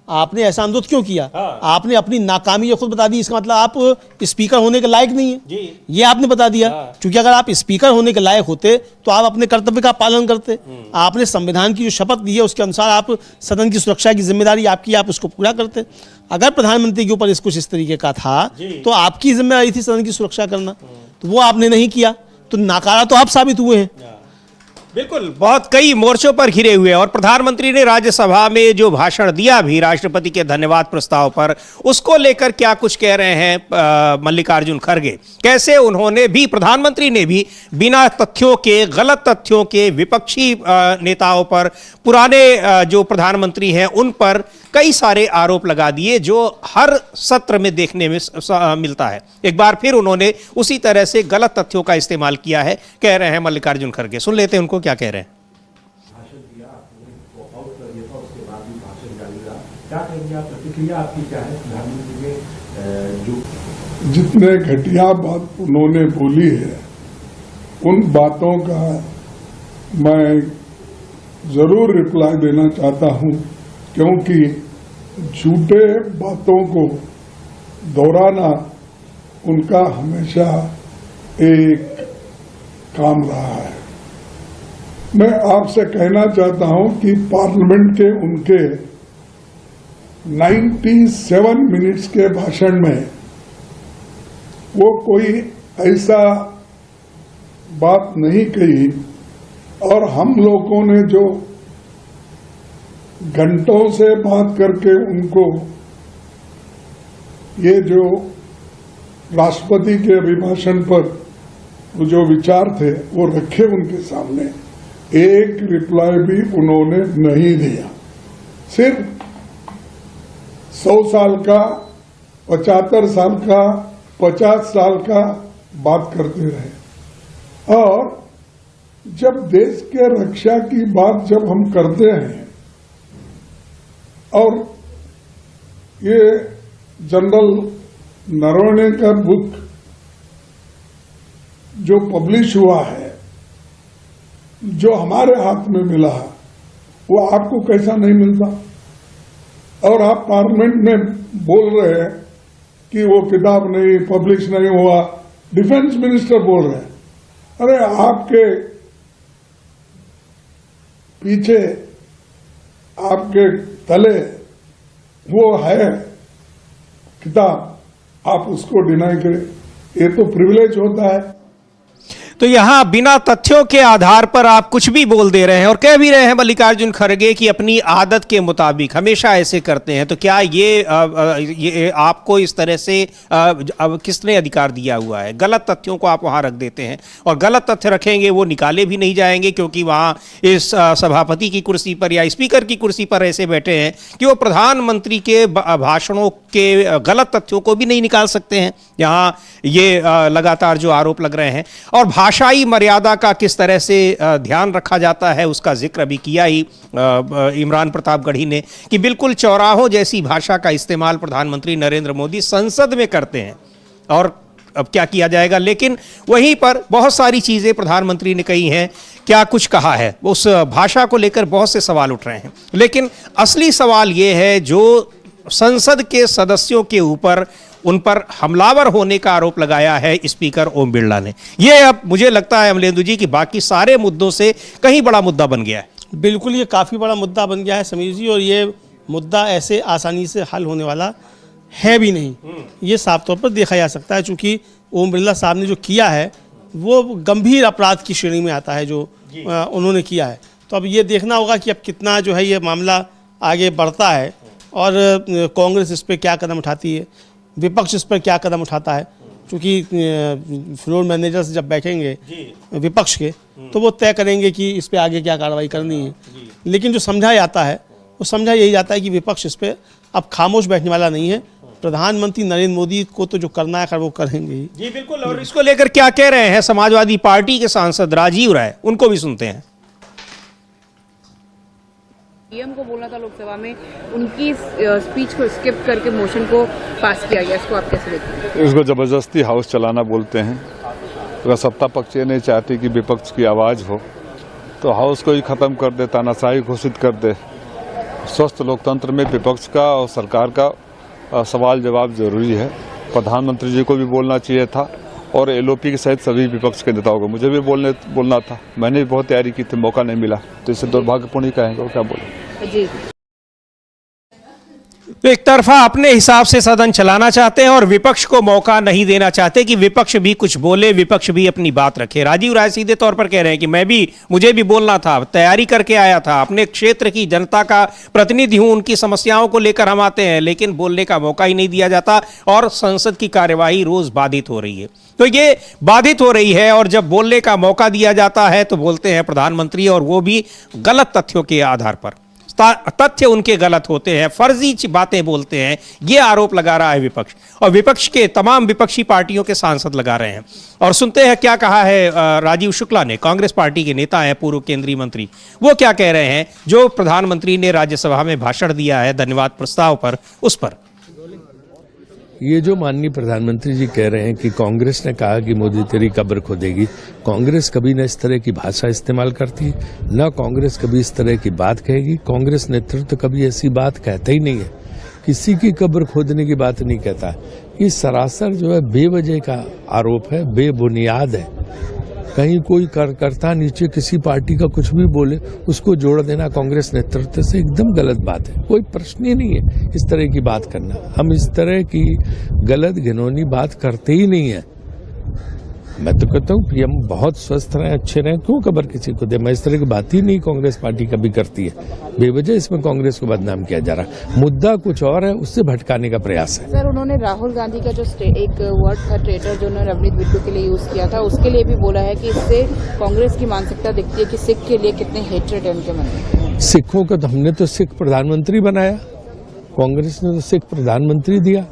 Speaker 4: आपने ऐसा अनुरोध क्यों किया? आपने अपनी नाकामी जो खुद बता दी, इसका मतलब आप स्पीकर होने के लायक नहीं है, ये आपने बता दिया। क्योंकि अगर आप स्पीकर होने के लायक होते तो आप अपने कर्तव्य का पालन करते। आपने संविधान की जो शपथ दी है उसके अनुसार आप सदन की सुरक्षा की जिम्मेदारी आपकी, आप उसको पूरा करते। अगर प्रधानमंत्री के ऊपर कुछ इस तरीके का था तो आपकी जिम्मेदारी थी सदन की सुरक्षा करना, तो वो आपने नहीं किया, तो नाकारा तो आप साबित हुए हैं।
Speaker 1: बिल्कुल, बहुत कई मोर्चों पर घिरे हुए, और प्रधानमंत्री ने राज्यसभा में जो भाषण दिया भी राष्ट्रपति के धन्यवाद प्रस्ताव पर, उसको लेकर क्या कुछ कह रहे हैं मल्लिकार्जुन खड़गे। कैसे उन्होंने भी, प्रधानमंत्री ने भी बिना तथ्यों के, गलत तथ्यों के विपक्षी नेताओं पर, पुराने जो प्रधानमंत्री हैं उन पर कई सारे आरोप लगा दिए जो हर सत्र में देखने में मिलता है। एक बार फिर उन्होंने उसी तरह से गलत तथ्यों का इस्तेमाल किया है, कह रहे हैं मल्लिकार्जुन खड़गे। सुन लेते हैं उनको क्या कह रहे हैं।
Speaker 13: जितने घटिया बात उन्होंने बोली है उन बातों का मैं जरूर रिप्लाई देना चाहता हूं, क्योंकि झूठे बातों को दोहराना उनका हमेशा एक काम रहा है। मैं आपसे कहना चाहता हूं कि पार्लियामेंट के उनके 97 मिनट्स के भाषण में वो कोई ऐसा बात नहीं कही, और हम लोगों ने जो घंटों से बात करके उनको ये जो राष्ट्रपति के अभिभाषण पर जो विचार थे वो रखे उनके सामने, एक रिप्लाई भी उन्होंने नहीं दिया। सिर्फ 100 साल का, 75 साल का, 50 साल का बात करते रहे। और जब देश के रक्षा की बात जब हम करते हैं, और ये जनरल नरवणे का बुक जो पब्लिश हुआ है जो हमारे हाथ में मिला है वो आपको कैसा नहीं मिलता? और आप पार्लियामेंट में बोल रहे हैं कि वो किताब नहीं पब्लिश नहीं हुआ, डिफेंस मिनिस्टर बोल रहे हैं। अरे आपके पीछे, आपके तले वो है किताब, आप उसको डिनाई करें, ये तो प्रिविलेज होता है।
Speaker 1: तो यहां बिना तथ्यों के आधार पर आप कुछ भी बोल दे रहे हैं और कह भी रहे हैं मल्लिकार्जुन खड़गे कि अपनी आदत के मुताबिक हमेशा ऐसे करते हैं। तो क्या ये आपको इस तरह से अब किसने अधिकार दिया हुआ है? गलत तथ्यों को आप वहां रख देते हैं और गलत तथ्य रखेंगे वो निकाले भी नहीं जाएंगे, क्योंकि वहां इस सभापति की कुर्सी पर या स्पीकर की कुर्सी पर ऐसे बैठे हैं कि वो प्रधानमंत्री के भाषणों के गलत तथ्यों को भी नहीं निकाल सकते हैं। यहाँ ये लगातार जो आरोप लग रहे हैं और भाषाई मर्यादा का किस तरह से ध्यान रखा जाता है उसका जिक्र अभी किया ही इमरान प्रतापगढ़ी ने कि बिल्कुल चौराहों जैसी भाषा का इस्तेमाल प्रधानमंत्री नरेंद्र मोदी संसद में करते हैं। और अब क्या किया जाएगा, लेकिन वहीं पर बहुत सारी चीजें प्रधानमंत्री ने कही हैं। क्या कुछ कहा है, उस भाषा को लेकर बहुत से सवाल उठ रहे हैं, लेकिन असली सवाल ये है जो संसद के सदस्यों के ऊपर उन पर हमलावर होने का आरोप लगाया है स्पीकर ओम बिरला ने। यह अब मुझे लगता है अमलेंदु जी कि बाकी सारे मुद्दों से कहीं बड़ा मुद्दा बन गया है।
Speaker 4: बिल्कुल, ये काफ़ी बड़ा मुद्दा बन गया है समीर जी, और ये मुद्दा ऐसे आसानी से हल होने वाला है भी नहीं। ये साफ तौर पर देखा जा सकता है, चूँकि ओम बिरला साहब ने जो किया है वो गंभीर अपराध की श्रेणी में आता है जो उन्होंने किया है। तो अब ये देखना होगा कि अब कितना जो है ये मामला आगे बढ़ता है और कांग्रेस इस पर क्या कदम उठाती है, विपक्ष इस पर क्या कदम उठाता है। क्योंकि फ्लोर मैनेजर्स जब बैठेंगे विपक्ष के तो वो तय करेंगे कि इस पर आगे क्या कार्रवाई करनी है। लेकिन जो समझा जाता है वो समझा यही जाता है कि विपक्ष इस पर अब खामोश बैठने वाला नहीं है। प्रधानमंत्री नरेंद्र मोदी को तो जो करना है वो करेंगे ही।
Speaker 1: जी बिल्कुल। और इसको लेकर क्या कह रहे हैं समाजवादी पार्टी के सांसद राजीव राय, उनको भी सुनते हैं।
Speaker 14: पीएम को बोलना था लोकसभा में, उनकी स्पीच को स्किप करके मोशन को पास किया गया, इसको आप कैसे देखते हैं?
Speaker 9: इसको जबरदस्ती हाउस चलाना बोलते हैं। अगर सत्ता पक्ष ये नहीं चाहती कि विपक्ष की आवाज़ हो तो हाउस को ही ख़त्म कर दे, तानाशाही घोषित कर दे। स्वस्थ लोकतंत्र में विपक्ष का और सरकार का सवाल जवाब जरूरी है। प्रधानमंत्री जी को भी बोलना चाहिए था और एलओपी के सहित सभी विपक्ष के नेताओं को। मुझे भी बोलना था, मैंने भी बहुत तैयारी की थी, मौका नहीं मिला, तो इसे दुर्भाग्यपूर्ण ही कहेंगे, क्या बोले
Speaker 14: जी।
Speaker 1: तो एक तरफा अपने हिसाब से सदन चलाना चाहते हैं और विपक्ष को मौका नहीं देना चाहते कि विपक्ष भी कुछ बोले, विपक्ष भी अपनी बात रखे। राजीव राय सीधे तौर पर कह रहे हैं कि मुझे भी बोलना था, तैयारी करके आया था, अपने क्षेत्र की जनता का प्रतिनिधि हूं, उनकी समस्याओं को लेकर हम आते हैं, लेकिन बोलने का मौका ही नहीं दिया जाता और संसद की कार्यवाही रोज बाधित हो रही है। तो ये बाधित हो रही है और जब बोलने का मौका दिया जाता है तो बोलते हैं प्रधानमंत्री, और वो भी गलत तथ्यों के आधार पर। तथ्य उनके गलत होते हैं, फर्जी बातें बोलते हैं, ये आरोप लगा रहा है विपक्ष, और विपक्ष के तमाम विपक्षी पार्टियों के सांसद लगा रहे हैं। और सुनते हैं क्या कहा है राजीव शुक्ला ने, कांग्रेस पार्टी के नेता हैं, पूर्व केंद्रीय मंत्री। वो क्या कह रहे हैं जो प्रधानमंत्री ने राज्यसभा में भाषण दिया है धन्यवाद प्रस्ताव पर, उस पर।
Speaker 15: ये जो माननीय प्रधानमंत्री जी कह रहे हैं कि कांग्रेस ने कहा कि मोदी तेरी कब्र खोदेगी, कांग्रेस कभी न इस तरह की भाषा इस्तेमाल करती, न कांग्रेस कभी इस तरह की बात कहेगी। कांग्रेस नेतृत्व कभी ऐसी बात कहता ही नहीं है, किसी की कब्र खोदने की बात नहीं कहता। ये सरासर जो है बेवजह का आरोप है, बेबुनियाद है। कहीं कोई कार्यकर्ता नीचे किसी पार्टी का कुछ भी बोले उसको जोड़ देना कांग्रेस नेतृत्व से एकदम गलत बात है। कोई प्रश्न ही नहीं है इस तरह की बात करना। हम इस तरह की गलत घिनौनी बात करते ही नहीं है। मैं तो कहता हूँ पीएम बहुत स्वस्थ रहे, अच्छे रहे, क्यों खबर किसी को दे। मैं इस तरह की बात ही नहीं कांग्रेस पार्टी कभी करती है। बेवजह इसमें कांग्रेस को बदनाम किया जा रहा। मुद्दा कुछ और है, उससे भटकाने का प्रयास है।
Speaker 14: सर, उन्होंने राहुल गांधी का जो एक वर्ड था ट्रेटर जो उन्होंने रवनीत बिट्टू के लिए यूज किया था, उसके लिए भी बोला है कि इससे कांग्रेस की मानसिकता दिखती है कि सिख के लिए कितने हेट्रेड है उनके मन में।
Speaker 15: सिखों को तो हमने तो सिख प्रधानमंत्री बनाया, कांग्रेस ने तो सिख प्रधानमंत्री दिया,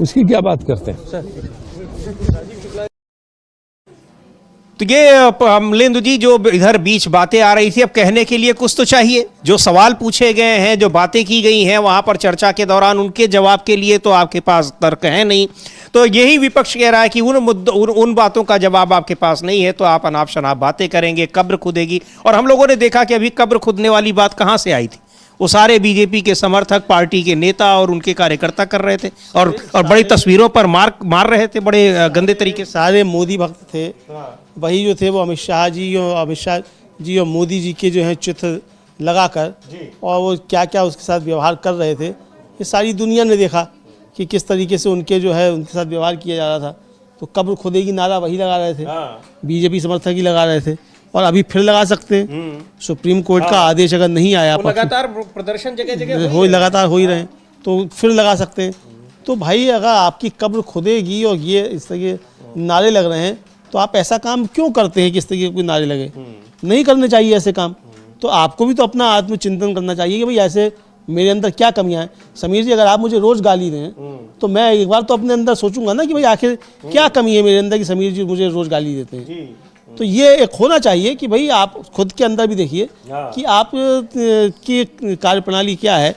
Speaker 15: उसकी क्या बात करते हैं।
Speaker 1: तो ये अमलेंदु जी जो इधर बीच बातें आ रही थी, अब कहने के लिए कुछ तो चाहिए। जो सवाल पूछे गए हैं, जो बातें की गई हैं वहां पर चर्चा के दौरान, उनके जवाब के लिए तो आपके पास तर्क है नहीं। तो यही विपक्ष कह रहा है कि उन बातों का जवाब आपके पास नहीं है, तो आप अनाप शनाप बातें करेंगे, कब्र खुदेगी। और हम लोगों ने देखा कि अभी कब्र खुदने वाली बात कहां से आई थी। वो सारे बीजेपी के समर्थक, पार्टी के नेता और उनके कार्यकर्ता कर रहे थे और बड़ी तस्वीरों पर मार रहे थे बड़े गंदे तरीके से।
Speaker 4: सारे मोदी भक्त थे, वही जो थे वो अमित शाह जी और मोदी जी के जो है चित्र लगाकर और वो क्या क्या उसके साथ व्यवहार कर रहे थे, ये सारी दुनिया ने देखा कि किस तरीके से उनके साथ व्यवहार किया जा रहा था। तो कब्र खुदेगी नारा वही लगा रहे थे, बीजेपी समर्थक ही लगा रहे थे और अभी फिर लगा सकते हैं। सुप्रीम कोर्ट का आदेश अगर नहीं आया,
Speaker 1: लगातार प्रदर्शन जगह जगह
Speaker 4: लगातार हो ही रहे हैं, तो फिर लगा सकते हैं। तो भाई अगर आपकी कब्र खुदेगी और ये इस तरह के नारे लग रहे हैं, तो आप ऐसा काम क्यों करते हैं कि इस तरीके के कोई नारे लगे? नहीं करने चाहिए ऐसे काम। तो आपको भी तो अपना आत्मचिंतन करना चाहिए कि भाई ऐसे मेरे अंदर क्या कमियां हैं। समीर जी, अगर आप मुझे रोज गाली दें तो मैं एक बार तो अपने अंदर सोचूंगा ना कि भाई आखिर क्या कमी है मेरे अंदर कि समीर जी मुझे रोज गाली देते हैं। तो ये एक होना चाहिए कि भाई आप खुद के अंदर भी देखिए कि आप की कार्यप्रणाली क्या है,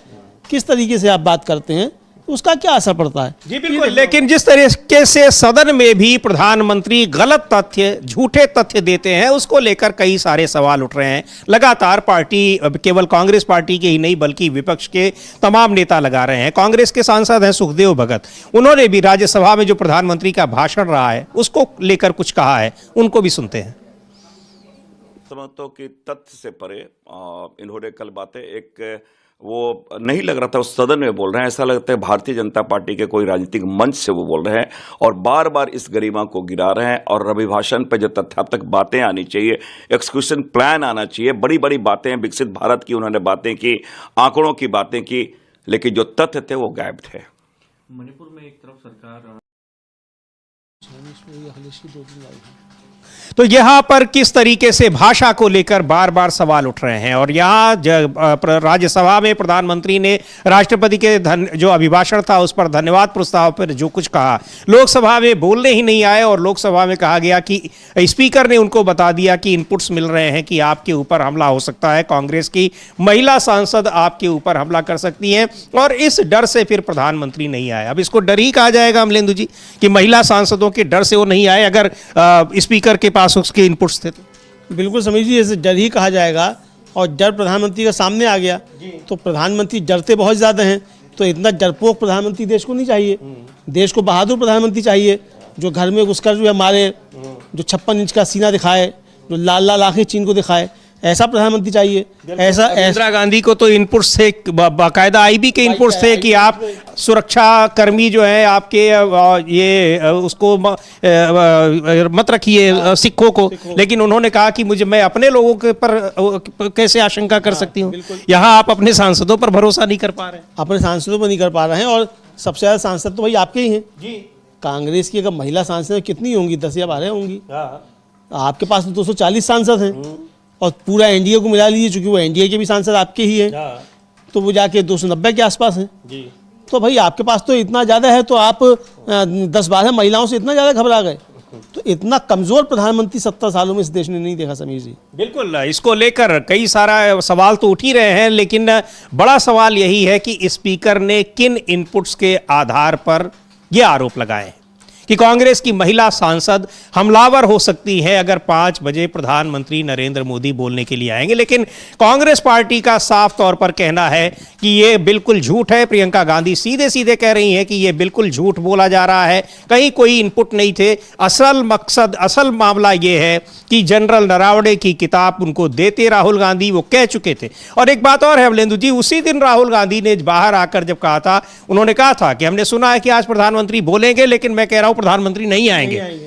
Speaker 4: किस तरीके से आप बात करते हैं, उसका क्या असर पड़ता है।
Speaker 1: जी बिल्कुल। लेकिन जिस तरीके से सदन में भी प्रधानमंत्री गलत तथ्य, झूठे तथ्य देते हैं, उसको लेकर कई सारे सवाल उठ रहे हैं। लगातार पार्टी, केवल कांग्रेस पार्टी के ही नहीं बल्कि विपक्ष के तमाम नेता लगा रहे हैं। कांग्रेस के सांसद हैं सुखदेव भगत, उन्होंने भी राज्यसभा में जो प्रधानमंत्री का भाषण रहा है उसको लेकर कुछ कहा है, उनको भी सुनते हैं।
Speaker 16: समझता हूं कि तथ्य से परे इन्होंने कल बातें एक वो नहीं लग रहा था उस सदन में बोल रहे हैं, ऐसा लगता है भारतीय जनता पार्टी के कोई राजनीतिक मंच से वो बोल रहे हैं और बार बार इस गरिमा को गिरा रहे हैं। और अभिभाषण पे जो तथ्यात्मक बातें आनी चाहिए, एक्सक्यूशन प्लान आना चाहिए, बड़ी बड़ी बातें, विकसित भारत की उन्होंने बातें की, आंकड़ों की बातें की, लेकिन जो तथ्य थे वो गायब थे।
Speaker 6: मणिपुर में एक तरफ सरकार
Speaker 1: तो यहाँ पर किस तरीके से भाषा को लेकर बार बार सवाल उठ रहे हैं। और यहाँ राज्यसभा में प्रधानमंत्री ने राष्ट्रपति के जो अभिभाषण था उस पर धन्यवाद प्रस्ताव पर जो कुछ कहा, लोकसभा में बोलने ही नहीं आए और लोकसभा में कहा गया कि स्पीकर ने उनको बता दिया कि इनपुट्स मिल रहे हैं कि आपके ऊपर हमला हो सकता है, कांग्रेस की महिला सांसद आपके ऊपर हमला कर सकती हैं, और इस डर से फिर प्रधानमंत्री नहीं आए। अब इसको डर ही कहा जाएगा अमलेंदु जी कि महिला सांसदों के डर से वो नहीं आए, अगर स्पीकर के पास उसके इनपुट्स थे तो?
Speaker 4: बिल्कुल समीर जी, ऐसे डर ही कहा जाएगा। और डर प्रधानमंत्री का सामने आ गया तो प्रधानमंत्री डरते बहुत ज़्यादा हैं, तो इतना डरपोक प्रधानमंत्री देश को नहीं चाहिए। देश को बहादुर प्रधानमंत्री चाहिए, जो घर में घुसकर जो है मारे, जो 56 इंच का सीना दिखाए, जो लाल लाल आंखें चीन को दिखाए, ऐसा प्रधानमेंट चाहिए। ऐसा
Speaker 1: इंदिरा गांधी को तो इनपुट्स थे, बाकायदा आईबी के इनपुट्स थे कि आप सुरक्षा कर्मी जो है आपके ये उसको मत रखिए सिखों को, लेकिन उन्होंने कहा कि मैं अपने लोगों के पर कैसे आशंका कर सकती हूँ। यहाँ आप अपने सांसदों पर भरोसा नहीं कर पा रहे हैं।
Speaker 4: अपने सांसदों पर नहीं कर पा रहे हैं, और सबसे ज़्यादा सांसद तो भाई आपके ही हैं जी। कांग्रेस की अगर महिला सांसद कितनी होंगी, 10 या 12 होंगी। आपके पास तो 240 सांसद हैं, और पूरा एनडीए को मिला लीजिए, चूंकि वो एनडीए के भी सांसद आपके ही हैं, तो वो जाके 290 के आसपास हैं जी। तो भाई आपके पास तो इतना ज़्यादा है, तो आप 10-12 महिलाओं से इतना ज़्यादा घबरा गए। तो इतना कमज़ोर प्रधानमंत्री 70 सालों में इस देश ने नहीं देखा समीर जी।
Speaker 1: बिल्कुल, इसको लेकर कई सारा सवाल तो उठ ही रहे हैं, लेकिन बड़ा सवाल यही है कि स्पीकर ने किन इनपुट्स के आधार पर ये आरोप लगाए कि कांग्रेस की महिला सांसद हमलावर हो सकती है अगर 5 बजे प्रधानमंत्री नरेंद्र मोदी बोलने के लिए आएंगे। लेकिन कांग्रेस पार्टी का साफ तौर पर कहना है कि ये बिल्कुल झूठ है। प्रियंका गांधी सीधे सीधे कह रही हैं कि ये बिल्कुल झूठ बोला जा रहा है, कहीं कोई इनपुट नहीं थे। असल मामला ये है कि जनरल नरावणे की किताब उनको देते राहुल गांधी, वो कह चुके थे। और एक बात और है अमलेंदु जी, उसी दिन राहुल गांधी ने बाहर आकर जब कहा था, उन्होंने कहा था कि हमने सुना है कि आज प्रधानमंत्री बोलेंगे, लेकिन मैं कह रहा हूं प्रधानमंत्री नहीं आएंगे।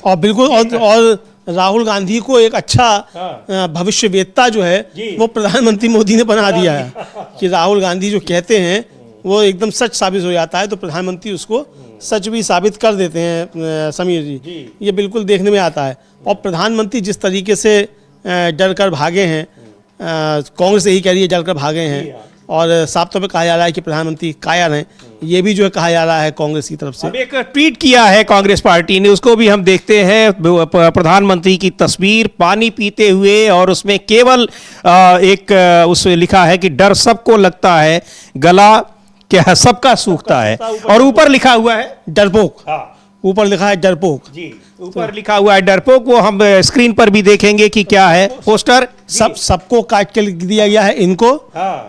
Speaker 4: और बिल्कुल, और राहुल गांधी को एक अच्छा भविष्यवेत्ता जो है वो प्रधानमंत्री मोदी ने बना दिया है कि राहुल गांधी जो कहते हैं वो एकदम सच साबित हो जाता है, तो प्रधानमंत्री उसको सच भी साबित कर देते हैं समीर जी। ये बिल्कुल देखने में आता है। और प्रधानमंत्री जिस तरीके से डर कर भागे हैं, कांग्रेस यही कह रही है डर कर भागे हैं, और साफ तौर पे कहा जा रहा है कि प्रधानमंत्री कायर हैं, ये भी जो है कहा जा रहा है कांग्रेस की तरफ से।
Speaker 1: अब एक ट्वीट किया है कांग्रेस पार्टी ने, उसको भी हम देखते हैं। प्रधानमंत्री की तस्वीर पानी पीते हुए, और उसमें केवल उसमें लिखा है कि डर सबको लगता है, गला क्या सबका सूखता है, और ऊपर लिखा हुआ है
Speaker 4: डरपोक। ऊपर लिखा है डरपोक
Speaker 1: जी, ऊपर लिखा हुआ है डरपोक। वो हम स्क्रीन पर भी देखेंगे कि क्या है पोस्टर।
Speaker 4: सबको काट के लिख दिया गया है इनको,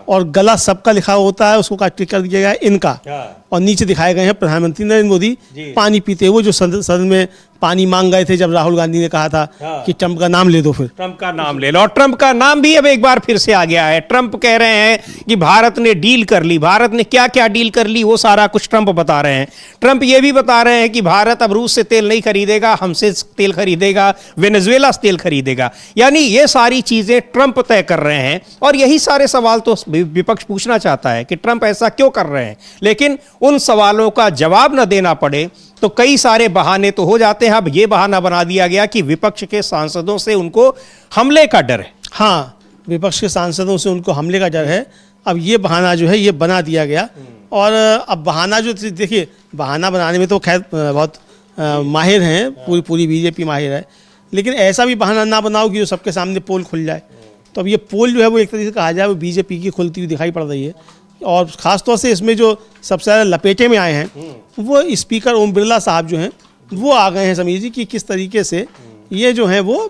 Speaker 4: और गला सबका लिखा होता है, उसको काट के कर दिया गया है इनका, और नीचे दिखाए गए हैं प्रधानमंत्री नरेंद्र मोदी पानी पीते हुए, जो सदन में पानी मांग गए थे जब राहुल गांधी ने कहा था कि ट्रंप का नाम ले दो, फिर
Speaker 1: ट्रंप का नाम ले लो। और ट्रंप का नाम भी अब एक बार फिर से आ गया है। ट्रंप कह रहे हैं कि भारत ने डील कर ली। भारत ने क्या क्या डील कर ली वो सारा कुछ ट्रंप बता रहे हैं। ट्रंप ये भी बता रहे हैं कि भारत अब रूस से तेल नहीं खरीदेगा, हमसे तेल खरीदेगा, वेनेजुएला से तेल खरीदेगा। यानी ये सारी चीजें ट्रंप तय कर रहे हैं, और यही सारे सवाल तो विपक्ष पूछना चाहता है कि ट्रंप ऐसा क्यों कर रहे हैं। लेकिन उन सवालों का जवाब न देना पड़े तो कई सारे बहाने तो हो जाते हैं। अब ये बहाना बना दिया गया कि विपक्ष के सांसदों से उनको हमले का डर है।
Speaker 4: हाँ, विपक्ष के सांसदों से उनको हमले का डर है। अब ये बहाना जो है ये बना दिया गया, और अब बहाना जो देखिए, बहाना बनाने में तो खैर बहुत माहिर हैं, पूरी बीजेपी माहिर है, लेकिन ऐसा भी बहाना ना बनाओ कि जो सबके सामने पोल खुल जाए। तो अब ये पोल जो है वो एक तरीके से कहा जाए वो बीजेपी की खुलती हुई दिखाई पड़ रही है, और ख़ासतौर से इसमें जो सबसे ज़्यादा लपेटे में आए हैं वो स्पीकर ओम बिरला साहब जो हैं वो आ गए हैं समीर जी, कि किस तरीके से ये जो है वो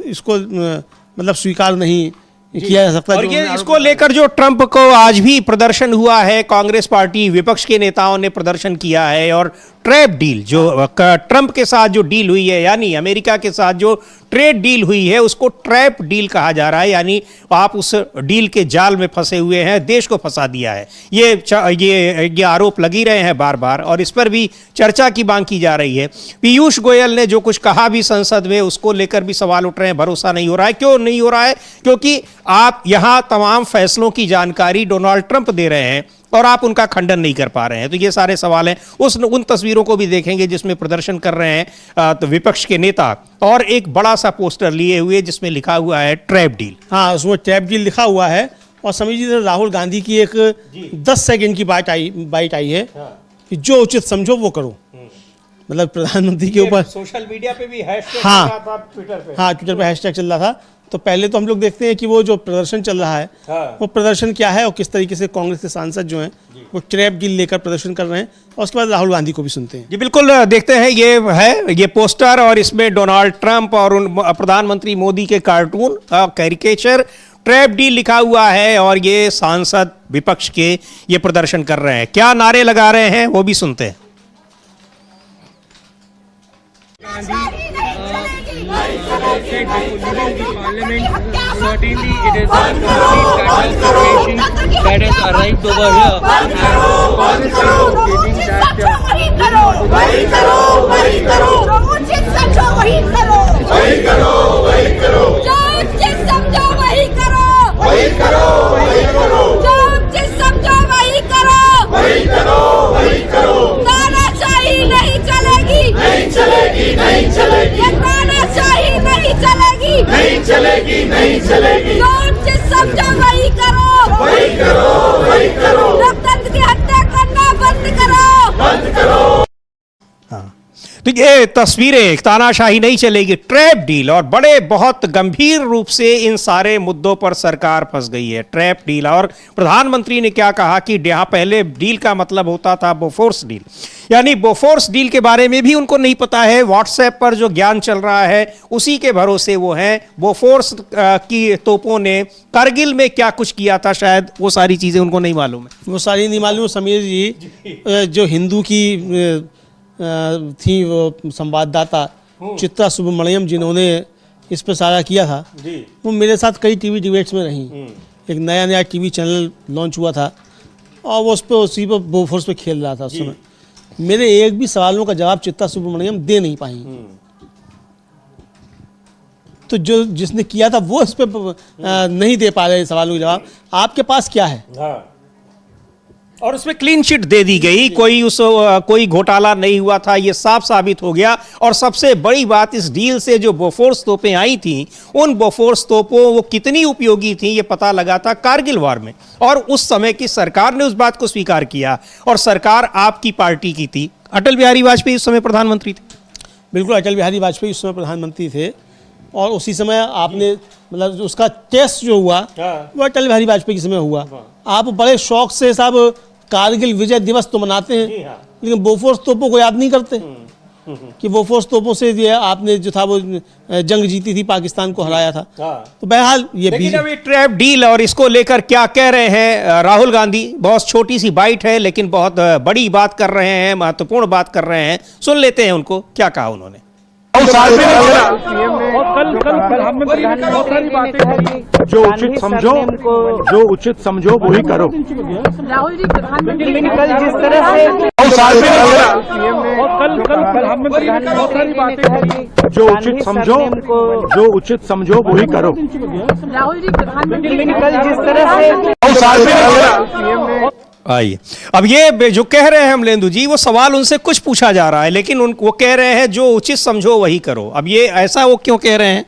Speaker 4: इसको मतलब स्वीकार नहीं किया जा सकता।
Speaker 1: और ये इसको लेकर जो ट्रंप को आज भी प्रदर्शन हुआ है, कांग्रेस पार्टी विपक्ष के नेताओं ने प्रदर्शन किया है, और ट्रैप डील जो ट्रंप के साथ जो डील हुई है, यानी अमेरिका के साथ जो ट्रेड डील हुई है, उसको ट्रैप डील कहा जा रहा है। यानी आप उस डील के जाल में फंसे हुए हैं, देश को फंसा दिया है। ये आरोप लगी रहे हैं बार बार, और इस पर भी चर्चा की मांग की जा रही है। पीयूष गोयल ने जो कुछ कहा भी संसद में, उसको लेकर भी सवाल उठ रहे हैं। भरोसा नहीं हो रहा है। क्यों नहीं हो रहा है? क्योंकि आप यहां तमाम फैसलों की जानकारी डोनाल्ड ट्रंप दे रहे हैं और आप उनका खंडन नहीं कर पा रहे हैं। तो ये सारे सवाल हैं। उन तस्वीरों को भी देखेंगे जिसमें प्रदर्शन कर रहे हैं तो विपक्ष के नेता, और एक बड़ा सा पोस्टर लिए हुए जिसमें लिखा हुआ है ट्रैप डील।
Speaker 4: हाँ, उसमें ट्रैप डील लिखा हुआ है। और समझिए राहुल गांधी की एक 10 सेकंड की बाइट आई है कि जो उचित समझो वो करो। मतलब प्रधानमंत्री के ऊपर
Speaker 1: सोशल मीडिया पे भी हैशटैग
Speaker 4: हाँ,
Speaker 1: चल रहा था,
Speaker 4: ट्विटर पे हैशटैग चल रहा था। तो पहले तो हम लोग देखते हैं कि वो जो प्रदर्शन चल रहा है वो प्रदर्शन क्या है, और किस तरीके से कांग्रेस के सांसद जो हैं वो ट्रैप डील लेकर प्रदर्शन कर रहे हैं, और उसके बाद राहुल गांधी को भी सुनते हैं।
Speaker 1: जी बिल्कुल, देखते हैं। ये पोस्टर, और इसमें डोनाल्ड ट्रंप और प्रधानमंत्री मोदी के कार्टून कैरिकेचर ट्रैप डील लिखा हुआ है, और ये सांसद विपक्ष के ये प्रदर्शन कर रहे हैं। क्या नारे लगा रहे हैं वो भी सुनते हैं।
Speaker 17: Parliament, certainly it is a complete catastrophe that has arrived over here.
Speaker 10: नहीं चलेगी। जिस समझो वही करो। लोकतंत्र की हत्या करना बंद करो।
Speaker 1: तो ये तस्वीरें, तानाशाही नहीं चलेगी, ट्रैप डील, और बड़े बहुत गंभीर रूप से इन सारे मुद्दों पर सरकार फंस गई है। ट्रैप डील, और प्रधानमंत्री ने क्या कहा कि यहाँ पहले डील का मतलब होता था बोफोर्स डील, यानी बोफोर्स डील के बारे में भी उनको नहीं पता है। व्हाट्सएप पर जो ज्ञान चल रहा है उसी के भरोसे वो हैं। बोफोर्स की तोपों ने करगिल में क्या कुछ किया था, शायद वो सारी चीज़ें उनको नहीं मालूम है।
Speaker 4: वो सारी नहीं मालूम। समीर जी, जो हिंदू की थी वो संवाददाता चित्रा सुब्रमण्यम, जिन्होंने इस पर सारा किया था, वो मेरे साथ कई टीवी डिबेट्स में रहीं। एक नया टीवी चैनल लॉन्च हुआ था, और वो उसी पर बोफोर्स पे खेल रहा था उस समय। मेरे एक भी सवालों का जवाब चित्रा सुब्रमण्यम दे नहीं पाई। तो जो जिसने किया था वो इस पर नहीं दे पा रहे सवालों के जवाब। आपके पास क्या है?
Speaker 1: और उसमें क्लीन चिट दे दी गई, कोई घोटाला नहीं हुआ था, ये साफ साबित हो गया। और सबसे बड़ी बात, इस डील से जो बोफोर्स तोपें आई थी, उन बोफोर्स तोपों वो कितनी उपयोगी थी ये पता लगा था कारगिल वार में, और उस समय की सरकार ने उस बात को स्वीकार किया, और सरकार आपकी पार्टी की थी। अटल बिहारी वाजपेयी उस समय प्रधानमंत्री थे।
Speaker 4: बिल्कुल, अटल बिहारी वाजपेयी उस समय प्रधानमंत्री थे, और उसी समय आपने मतलब उसका टेस्ट जो हुआ वो अटल बिहारी वाजपेयी के समय हुआ। आप बड़े शौक से साहब कारगिल विजय दिवस तो मनाते हैं, लेकिन बोफोर्स तोपों को याद नहीं करते कि बोफोर्स तोपों से ये आपने जो था वो जंग जीती थी, पाकिस्तान को हराया था। तो बहरहाल
Speaker 1: लेकिन अब ये ट्रैप डील और इसको लेकर क्या कह रहे हैं राहुल गांधी? बहुत छोटी सी बाइट है, लेकिन बहुत बड़ी बात कर रहे हैं, महत्वपूर्ण बात कर रहे हैं। सुन लेते हैं उनको, क्या कहा उन्होंने।
Speaker 2: जो उचित समझो वही करो।
Speaker 14: राहुल जी, प्रधानमंत्री कल जिस तरह से
Speaker 2: जो उचित समझो वही करो।
Speaker 14: राहुल जी, प्रधानमंत्री कल जिस तरह से
Speaker 1: आइए, अब ये जो कह रहे हैं अमलेंदु जी, वो सवाल उनसे कुछ पूछा जा रहा है, लेकिन वो कह रहे हैं जो उचित समझो वही करो। अब ये ऐसा वो क्यों कह रहे हैं?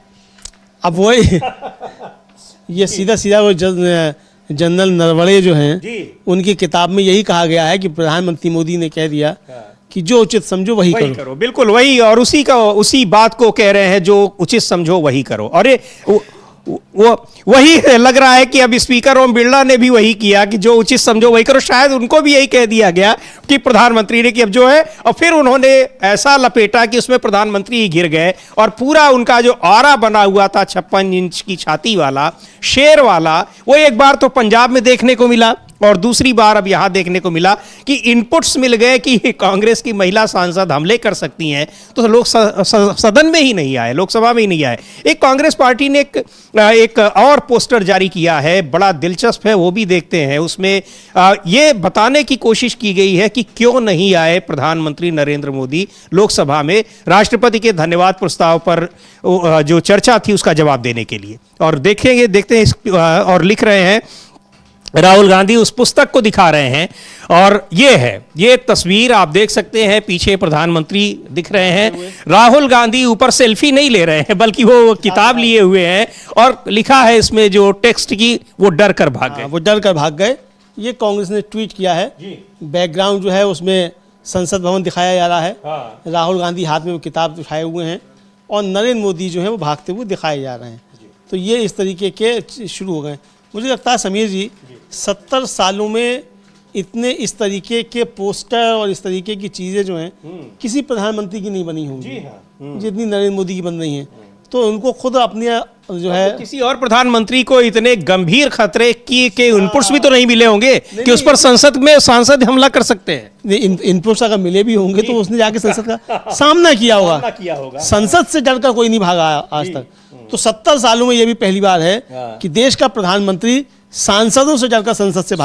Speaker 4: अब वही ये सीधा सीधा वो जनरल नरवणे जो हैं, उनकी किताब में यही कहा गया है कि प्रधानमंत्री मोदी ने कह दिया कि जो उचित समझो वही करो।
Speaker 1: बिल्कुल वही, और उसी बात को कह रहे हैं, जो उचित समझो वही करो। और वो वही लग रहा है कि अब स्पीकर ओम बिरला ने भी वही किया कि जो उचित समझो वही करो। शायद उनको भी यही कह दिया गया कि प्रधानमंत्री ने कि अब जो है, और फिर उन्होंने ऐसा लपेटा कि उसमें प्रधानमंत्री ही घिर गए, और पूरा उनका जो ऑरा बना हुआ था 56 इंच की छाती वाला, शेर वाला, वो एक बार तो पंजाब में देखने को मिला, और दूसरी बार अब यहां देखने को मिला कि इनपुट्स मिल गए कि कांग्रेस की महिला सांसद हमले कर सकती हैं, तो लोग सदन में ही नहीं आए, लोकसभा में ही नहीं आए। एक कांग्रेस पार्टी ने एक और पोस्टर जारी किया है, बड़ा दिलचस्प है, वो भी देखते हैं। उसमें ये बताने की कोशिश की गई है कि क्यों नहीं आए प्रधानमंत्री नरेंद्र मोदी लोकसभा में राष्ट्रपति के धन्यवाद प्रस्ताव पर जो चर्चा थी उसका जवाब देने के लिए। और देखते हैं और लिख रहे हैं, राहुल गांधी उस पुस्तक को दिखा रहे हैं, और ये तस्वीर आप देख सकते हैं, पीछे प्रधानमंत्री दिख रहे हैं। राहुल गांधी ऊपर सेल्फी नहीं ले रहे हैं, बल्कि वो किताब लिए हुए हैं, और लिखा है इसमें जो टेक्स्ट की, वो डर कर भाग गए। ये कांग्रेस ने ट्वीट किया है। बैकग्राउंड जो है उसमें संसद भवन दिखाया जा रहा है, राहुल गांधी हाथ में वो किताब दिखाए हुए हैं, और नरेंद्र मोदी जो है वो भागते हुए दिखाए जा रहे हैं। तो ये इस तरीके के शुरू हो गए। मुझे लगता है समीर जी, 70 सालों में इतने इस तरीके के पोस्टर और इस तरीके की चीज़ें जो हैं किसी प्रधानमंत्री की नहीं बनी होंगी, जितनी नरेंद्र मोदी की बन रही हैं। तो उनको खुद अपने जो है, तो किसी और प्रधानमंत्री को इतने गंभीर खतरे के इनपुट्स भी तो नहीं मिले होंगे कि उस पर संसद में सांसद हमला कर सकते हैं।
Speaker 4: इनपुट्स अगर मिले भी होंगे तो उसने जाके संसद का सामना किया होगा। संसद से डरकर कोई नहीं भागा आज तक। तो 70 सालों में ये भी पहली बार है कि देश का प्रधानमंत्री सांसदों से डरकर संसद से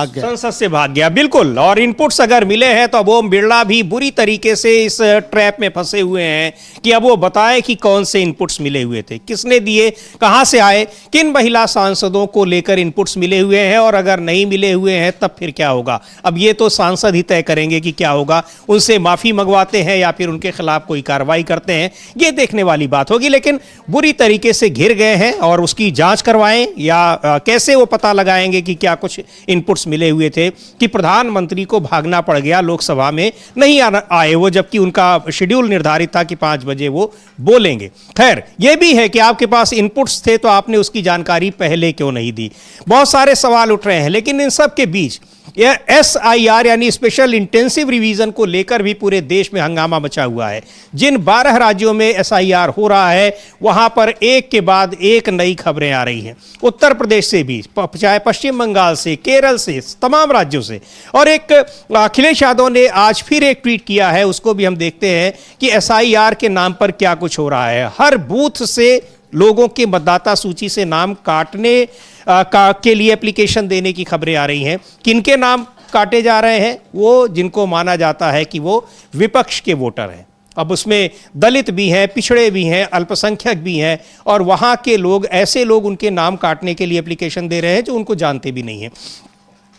Speaker 4: भाग गया।
Speaker 1: बिल्कुल, और इनपुट्स अगर मिले हैं तो अब ओम बिरला भी बुरी तरीके से इस ट्रैप में फंसे हुए हैं कि अब वो बताएं कि कौन से इनपुट्स मिले हुए थे, किसने दिए, कहां से आए, किन महिला सांसदों को लेकर इनपुट्स मिले हुए हैं, और अगर नहीं मिले हुए हैं तब फिर क्या होगा। अब ये तो सांसद ही तय करेंगे कि क्या होगा, उनसे माफी मंगवाते हैं या फिर उनके खिलाफ कोई कार्रवाई करते हैं, ये देखने वाली बात होगी। लेकिन बुरी तरीके से घिर गए हैं, और उसकी जांच करवाएं या कैसे वो पता लगाएंगे कि क्या कुछ इनपुट्स मिले हुए थे कि प्रधानमंत्री को भागना पड़ गया, लोकसभा में नहीं आए वो, जबकि उनका शेड्यूल निर्धारित था कि 5 बजे वो बोलेंगे। खैर, यह भी है कि आपके पास इनपुट्स थे तो आपने उसकी जानकारी पहले क्यों नहीं दी। बहुत सारे सवाल उठ रहे हैं, लेकिन इन सब के बीच यह SIR यानी स्पेशल इंटेंसिव रिवीजन को लेकर भी पूरे देश में हंगामा मचा हुआ है। जिन 12 राज्यों में SIR हो रहा है, वहां पर एक के बाद एक नई खबरें आ रही हैं। उत्तर प्रदेश से भी, चाहे पश्चिम बंगाल से, केरल से, तमाम राज्यों से। और एक अखिलेश यादव ने आज फिर एक ट्वीट किया है, उसको भी हम देखते हैं कि SIR के नाम पर क्या कुछ हो रहा है। हर बूथ से लोगों के मतदाता सूची से नाम काटने के लिए एप्लीकेशन देने की खबरें आ रही हैं। किनके नाम काटे जा रहे हैं? वो जिनको माना जाता है कि वो विपक्ष के वोटर हैं। अब उसमें दलित भी हैं, पिछड़े भी हैं, अल्पसंख्यक भी हैं, और वहाँ के लोग, ऐसे लोग उनके नाम काटने के लिए एप्लीकेशन दे रहे हैं जो उनको जानते भी नहीं हैं।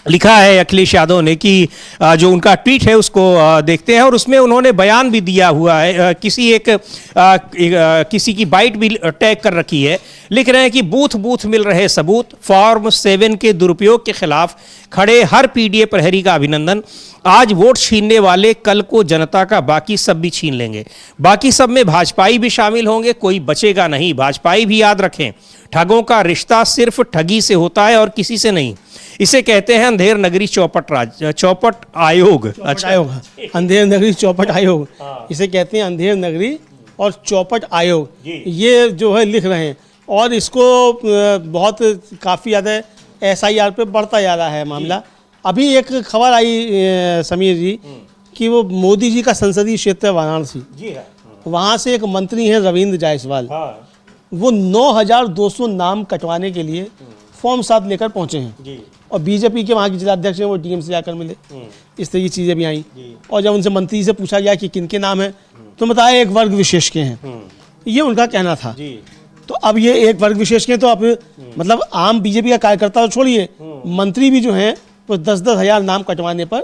Speaker 1: लिखा है अखिलेश यादव ने कि जो उनका ट्वीट है उसको देखते हैं और उसमें उन्होंने बयान भी दिया हुआ है, किसी की बाइट भी टैग कर रखी है। लिख रहे हैं कि बूथ बूथ मिल रहे सबूत, फॉर्म 7 के दुरुपयोग के खिलाफ खड़े हर पीडीए प्रहरी का अभिनंदन। आज वोट छीनने वाले कल को जनता का बाकी सब भी छीन लेंगे। बाकी सब में भाजपाई भी शामिल होंगे, कोई बचेगा नहीं। भाजपाई भी याद रखें, ठगों का रिश्ता सिर्फ ठगी से होता है और किसी से नहीं। इसे कहते हैं अंधेर नगरी चौपट आयोग।
Speaker 4: अच्छा, अंधेर नगरी चौपट आयोग, इसे कहते हैं अंधेर नगरी और चौपट आयोग। ये जो है लिख रहे हैं और इसको बहुत काफ़ी ज़्यादा SIR पे बढ़ता जा रहा है मामला। अभी एक खबर आई समीर जी कि वो मोदी जी का संसदीय क्षेत्र है वाराणसी, वहाँ से एक मंत्री हैं रविंद्र जायसवाल, वो 9,200 नाम कटवाने के लिए फॉर्म 7 लेकर पहुँचे हैं और बीजेपी के वहाँ के जिलाध्यक्ष हैं वो DMC से आकर मिले। इस तरह की चीज़ें भी आई और जब उनसे मंत्री से पूछा गया कि किनके नाम है तो बताया एक वर्ग विशेष के हैं, ये उनका कहना था। तो अब ये एक वर्ग विशेष के तो अब मतलब आम बीजेपी का कार्यकर्ता तो छोड़िए, मंत्री भी जो हैं वो 10-10 हज़ार नाम कटवाने पर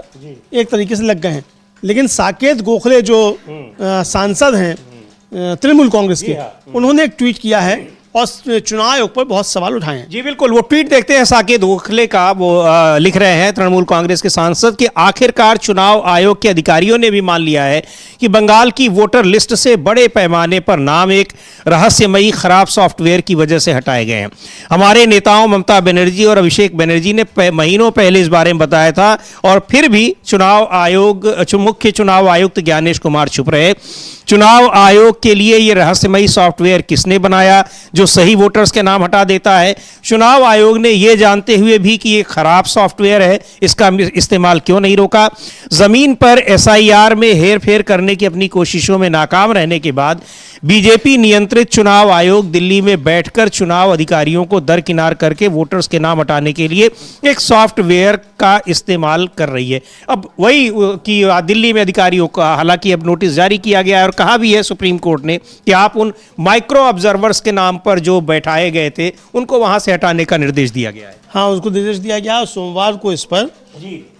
Speaker 4: एक तरीके से लग गए हैं। लेकिन साकेत गोखले जो सांसद हैं तृणमूल कांग्रेस के, उन्होंने एक ट्वीट किया है और चुनाव आयोग पर बहुत सवाल उठाए हैं।
Speaker 1: जी बिल्कुल, वो ट्वीट देखते हैं साकेत गोखले का। वो लिख रहे हैं तृणमूल कांग्रेस के सांसद कि आखिरकार चुनाव आयोग के अधिकारियों ने भी मान लिया है कि बंगाल की वोटर लिस्ट से बड़े पैमाने पर नाम एक रहस्यमयी खराब सॉफ्टवेयर की वजह से हटाए गए हैं। हमारे नेताओं ममता बनर्जी और अभिषेक बनर्जी ने महीनों पहले इस बारे में बताया था और फिर भी मुख्य चुनाव आयुक्त ज्ञानेश कुमार चुप रहे। चुनाव आयोग के लिए ये रहस्यमयी सॉफ्टवेयर किसने बनाया जो सही वोटर्स के नाम हटा देता है? चुनाव आयोग ने ये जानते हुए भी कि ये खराब सॉफ्टवेयर है, इसका इस्तेमाल क्यों नहीं रोका? जमीन पर SIR में हेरफेर करने की अपनी कोशिशों में नाकाम रहने के बाद बीजेपी नियंत्रित चुनाव आयोग दिल्ली में बैठकर चुनाव अधिकारियों को दरकिनार करके वोटर्स के नाम हटाने के लिए एक सॉफ्टवेयर का इस्तेमाल कर रही है। अब वही कि दिल्ली में अधिकारियों का हालांकि अब नोटिस जारी किया गया है और कहा भी है सुप्रीम कोर्ट ने कि आप उन माइक्रो ऑब्जर्वर्स के नाम पर जो बैठाए गए थे उनको वहां से हटाने का निर्देश दिया गया है।
Speaker 4: हाँ, उसको निर्देश दिया गया और सोमवार को इस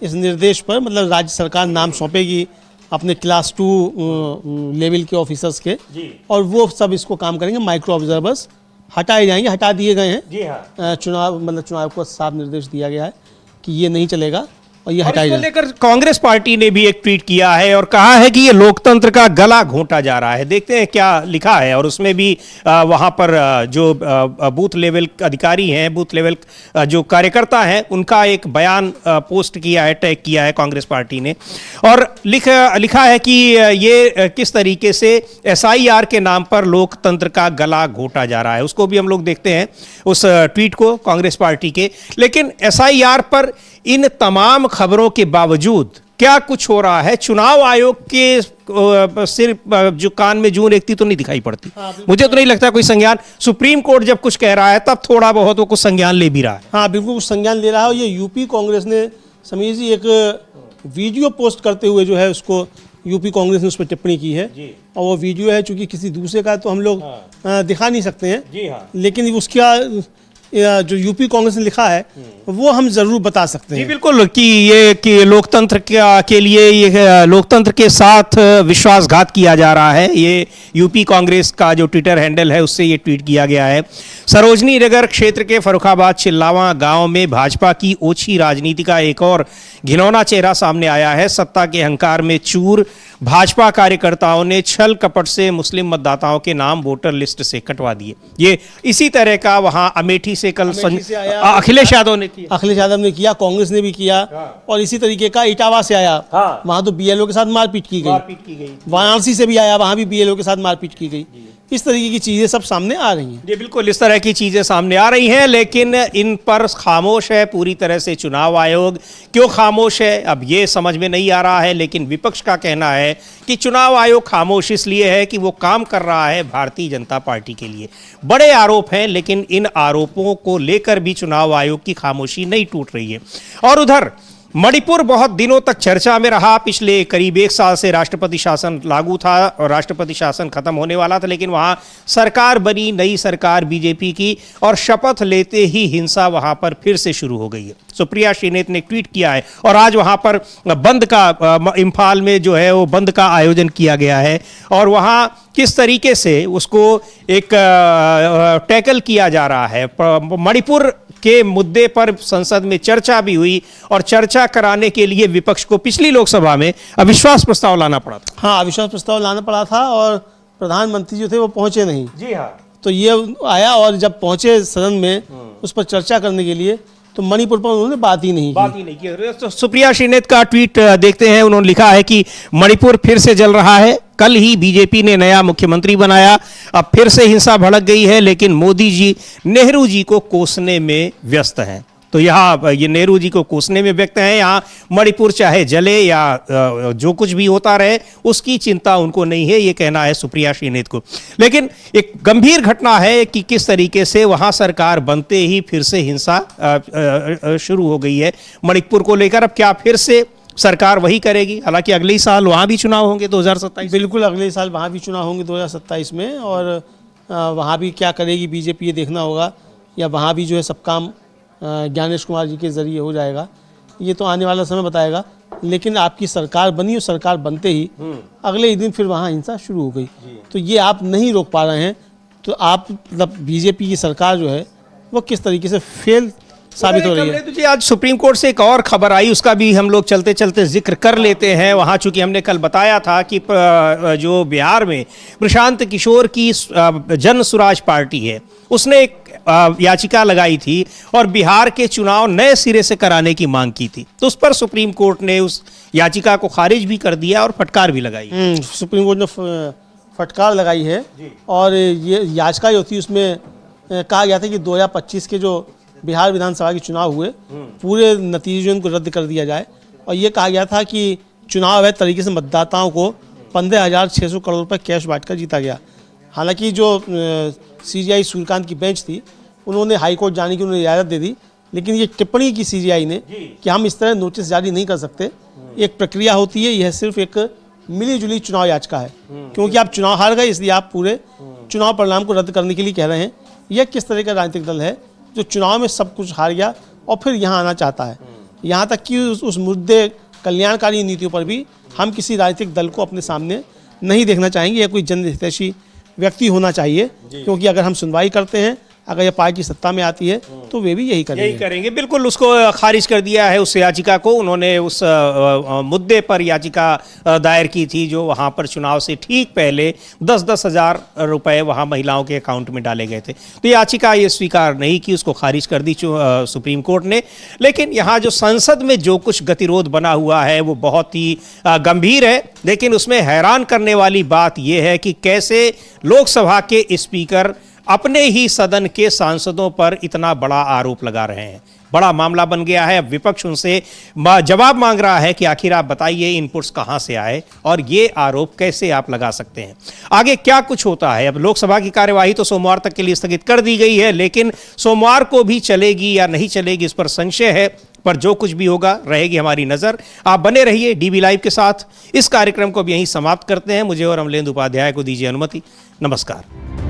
Speaker 4: निर्देश पर मतलब राज्य सरकार नाम सौंपेगी अपने क्लास 2 लेवल के ऑफिसर्स के और वो सब इसको काम करेंगे। माइक्रो ऑब्जर्वर्स हटाए जाएंगे, हटा दिए गए हैं। चुनाव को साफ निर्देश दिया गया है कि ये नहीं चलेगा और ये हटाई जाए।
Speaker 1: लेकर कांग्रेस पार्टी ने भी एक ट्वीट किया है और कहा है कि ये लोकतंत्र का गला घोंटा जा रहा है। देखते हैं क्या लिखा है और उसमें भी वहां पर जो बूथ लेवल अधिकारी हैं, बूथ लेवल जो कार्यकर्ता हैं, उनका एक बयान पोस्ट किया है, टैग किया है कांग्रेस पार्टी ने और लिखा है कि ये किस तरीके से SIR के नाम पर लोकतंत्र का गला घोंटा जा रहा है। उसको भी हम लोग देखते हैं उस ट्वीट को कांग्रेस पार्टी के। लेकिन SIR पर इन तमाम खबरों के बावजूद क्या कुछ हो रहा है? चुनाव आयोग के सिर्फ जो कान में जूं रेखती तो नहीं दिखाई पड़ती। मुझे तो नहीं लगता कोई संज्ञान, सुप्रीम कोर्ट जब कुछ कह रहा है तब थोड़ा बहुत वो कुछ संज्ञान ले भी रहा है।
Speaker 4: हाँ बिल्कुल कुछ संज्ञान ले रहा है। और ये यूपी कांग्रेस ने समीर जी एक वीडियो पोस्ट करते हुए जो है उसको यूपी कांग्रेस ने उस पर टिप्पणी की है और वो वीडियो है चूंकि किसी दूसरे का तो हम लोग दिखा नहीं सकते हैं, लेकिन उसका जो यूपी कांग्रेस ने लिखा है वो हम जरूर बता सकते हैं।
Speaker 1: जी बिल्कुल कि ये कि लोकतंत्र के लिए ये लोकतंत्र के साथ विश्वासघात किया जा रहा है। ये यूपी कांग्रेस का जो ट्विटर हैंडल है उससे ये ट्वीट किया गया है। सरोजनी नगर क्षेत्र के फर्रुखाबाद चिल्लावा गांव में भाजपा की ओछी राजनीति का एक और घिनौना चेहरा सामने आया है। सत्ता के अहंकार में चूर भाजपा कार्यकर्ताओं ने छल कपट से मुस्लिम मतदाताओं के नाम वोटर लिस्ट से कटवा दिए। ये इसी तरह का वहां अमेठी से कल अखिलेश यादव ने किया, कांग्रेस ने भी किया और इसी तरीके का इटावा से आया। वहां तो BLO के साथ मारपीट की गई। वाराणसी से भी आया, वहां भी BLO के साथ मारपीट की गई। इस तरीके की चीजें सब सामने आ रही हैं। ये बिल्कुल इस तरह की चीजें सामने आ रही हैं, लेकिन इन पर खामोश है पूरी तरह से चुनाव आयोग। क्यों खामोश है अब ये समझ में नहीं आ रहा है, लेकिन विपक्ष का कहना है कि चुनाव आयोग खामोश इसलिए है कि वो काम कर रहा है भारतीय जनता पार्टी के लिए। बड़े आरोप हैं, लेकिन इन आरोपों को लेकर भी चुनाव आयोग की खामोशी नहीं टूट रही है। और उधर मणिपुर बहुत दिनों तक चर्चा में रहा। पिछले करीब 1 साल से राष्ट्रपति शासन लागू था और राष्ट्रपति शासन खत्म होने वाला था, लेकिन वहां सरकार बनी, नई सरकार बीजेपी की, और शपथ लेते ही हिंसा वहां पर फिर से शुरू हो गई है। सुप्रिया श्रीनेत ने ट्वीट किया है और आज वहां पर बंद का, इम्फाल में जो है वो बंद का आयोजन किया गया है और वहां किस तरीके से उसको एक टैकल किया जा रहा है। मणिपुर के मुद्दे पर संसद में चर्चा भी हुई और चर्चा कराने के लिए विपक्ष को पिछली लोकसभा में अविश्वास प्रस्ताव लाना पड़ा था।
Speaker 4: हाँ, अविश्वास प्रस्ताव लाना पड़ा था और प्रधानमंत्री जो थे वो पहुंचे नहीं।
Speaker 1: जी हाँ।
Speaker 4: तो ये आया और जब पहुंचे सदन में उस पर चर्चा करने के लिए, तो मणिपुर पर उन्होंने बात ही नहीं की।
Speaker 1: तो सुप्रिया श्रीनेत का ट्वीट देखते हैं। उन्होंने लिखा है कि मणिपुर फिर से जल रहा है। कल ही बीजेपी ने नया मुख्यमंत्री बनाया, अब फिर से हिंसा भड़क गई है, लेकिन मोदी जी नेहरू जी को कोसने में व्यस्त हैं। तो यहाँ ये नेहरू जी को कोसने में व्यक्त हैं। यहाँ मणिपुर चाहे जले या जो कुछ भी होता रहे उसकी चिंता उनको नहीं है, ये कहना है सुप्रिया श्रीनेत को। लेकिन एक गंभीर घटना है कि किस तरीके से वहाँ सरकार बनते ही फिर से हिंसा शुरू हो गई है मणिपुर को लेकर। अब क्या फिर से सरकार वही करेगी? हालांकि अगले ही साल वहाँ भी चुनाव होंगे 2027।
Speaker 4: बिल्कुल, अगले साल वहाँ भी चुनाव होंगे 2027 में, और वहाँ भी क्या करेगी बीजेपी ये देखना होगा, या वहाँ भी जो है सब काम ज्ञानेश कुमार जी के जरिए हो जाएगा, ये तो आने वाला समय बताएगा। लेकिन आपकी सरकार बनी और सरकार बनते ही अगले ही दिन फिर वहाँ हिंसा शुरू हो गई, तो ये आप नहीं रोक पा रहे हैं। तो आप मतलब बीजेपी की सरकार जो है वो किस तरीके से फेल साबित हो रही है।
Speaker 1: तुझे आज सुप्रीम कोर्ट से एक और खबर आई, उसका भी हम लोग चलते चलते जिक्र कर लेते हैं। वहाँ चूंकि हमने कल बताया था कि जो बिहार में प्रशांत किशोर की जन स्वराज पार्टी है, उसने एक याचिका लगाई थी और बिहार के चुनाव नए सिरे से कराने की मांग की थी। तो उस पर सुप्रीम कोर्ट ने उस याचिका को खारिज भी कर दिया और फटकार भी लगाई।
Speaker 4: सुप्रीम कोर्ट ने फटकार लगाई है और ये याचिका जो थी उसमें कहा गया था कि 2025 के जो बिहार विधानसभा के चुनाव हुए पूरे नतीजों को रद्द कर दिया जाए, और ये कहा गया था कि चुनाव अवैध तरीके से मतदाताओं को 15,600 करोड़ रुपए कैश बांटकर जीता गया। हालांकि जो सीजीआई सूर्यकांत की बेंच थी उन्होंने हाईकोर्ट जाने की उन्हें इजाज़त दे दी, लेकिन ये टिप्पणी की सीजीआई ने कि हम इस तरह नोटिस जारी नहीं कर सकते, एक प्रक्रिया होती है, यह सिर्फ एक मिली-जुली चुनाव याचिका है, क्योंकि आप चुनाव हार गए इसलिए आप पूरे चुनाव परिणाम को रद्द करने के लिए कह रहे हैं। यह किस तरह का राजनीतिक दल है जो चुनाव में सब कुछ हार गया और फिर यहाँ आना चाहता है? यहाँ तक कि उस मुद्दे कल्याणकारी नीतियों पर भी हम किसी राजनीतिक दल को अपने सामने नहीं देखना चाहेंगे, या कोई जनहितैषी व्यक्ति होना चाहिए, क्योंकि अगर हम सुनवाई करते हैं, अगर यह पार्टी सत्ता में आती है तो वे भी यही करेंगे।
Speaker 1: बिल्कुल, उसको खारिज कर दिया है उस याचिका को। उन्होंने उस मुद्दे पर याचिका दायर की थी जो वहां पर चुनाव से ठीक पहले 10-10 हज़ार रुपए वहां महिलाओं के अकाउंट में डाले गए थे। तो याचिका ये स्वीकार नहीं की, उसको खारिज कर दी सुप्रीम कोर्ट ने। लेकिन यहाँ जो संसद में जो कुछ गतिरोध बना हुआ है वो बहुत ही गंभीर है। लेकिन उसमें हैरान करने वाली बात यह है कि कैसे लोकसभा के स्पीकर अपने ही सदन के सांसदों पर इतना बड़ा आरोप लगा रहे हैं। बड़ा मामला बन गया है। अब विपक्ष उनसे जवाब मांग रहा है कि आखिर आप बताइए इनपुट्स कहां से आए और ये आरोप कैसे आप लगा सकते हैं। आगे क्या कुछ होता है? अब लोकसभा की कार्यवाही तो सोमवार तक के लिए स्थगित कर दी गई है, लेकिन सोमवार को भी चलेगी या नहीं चलेगी इस पर संशय है। पर जो कुछ भी होगा रहेगी हमारी नजर। आप बने रहिए डीबी लाइव के साथ। इस कार्यक्रम को भी यहीं समाप्त करते हैं। मुझे और अमलेंदु उपाध्याय को दीजिए अनुमति। नमस्कार।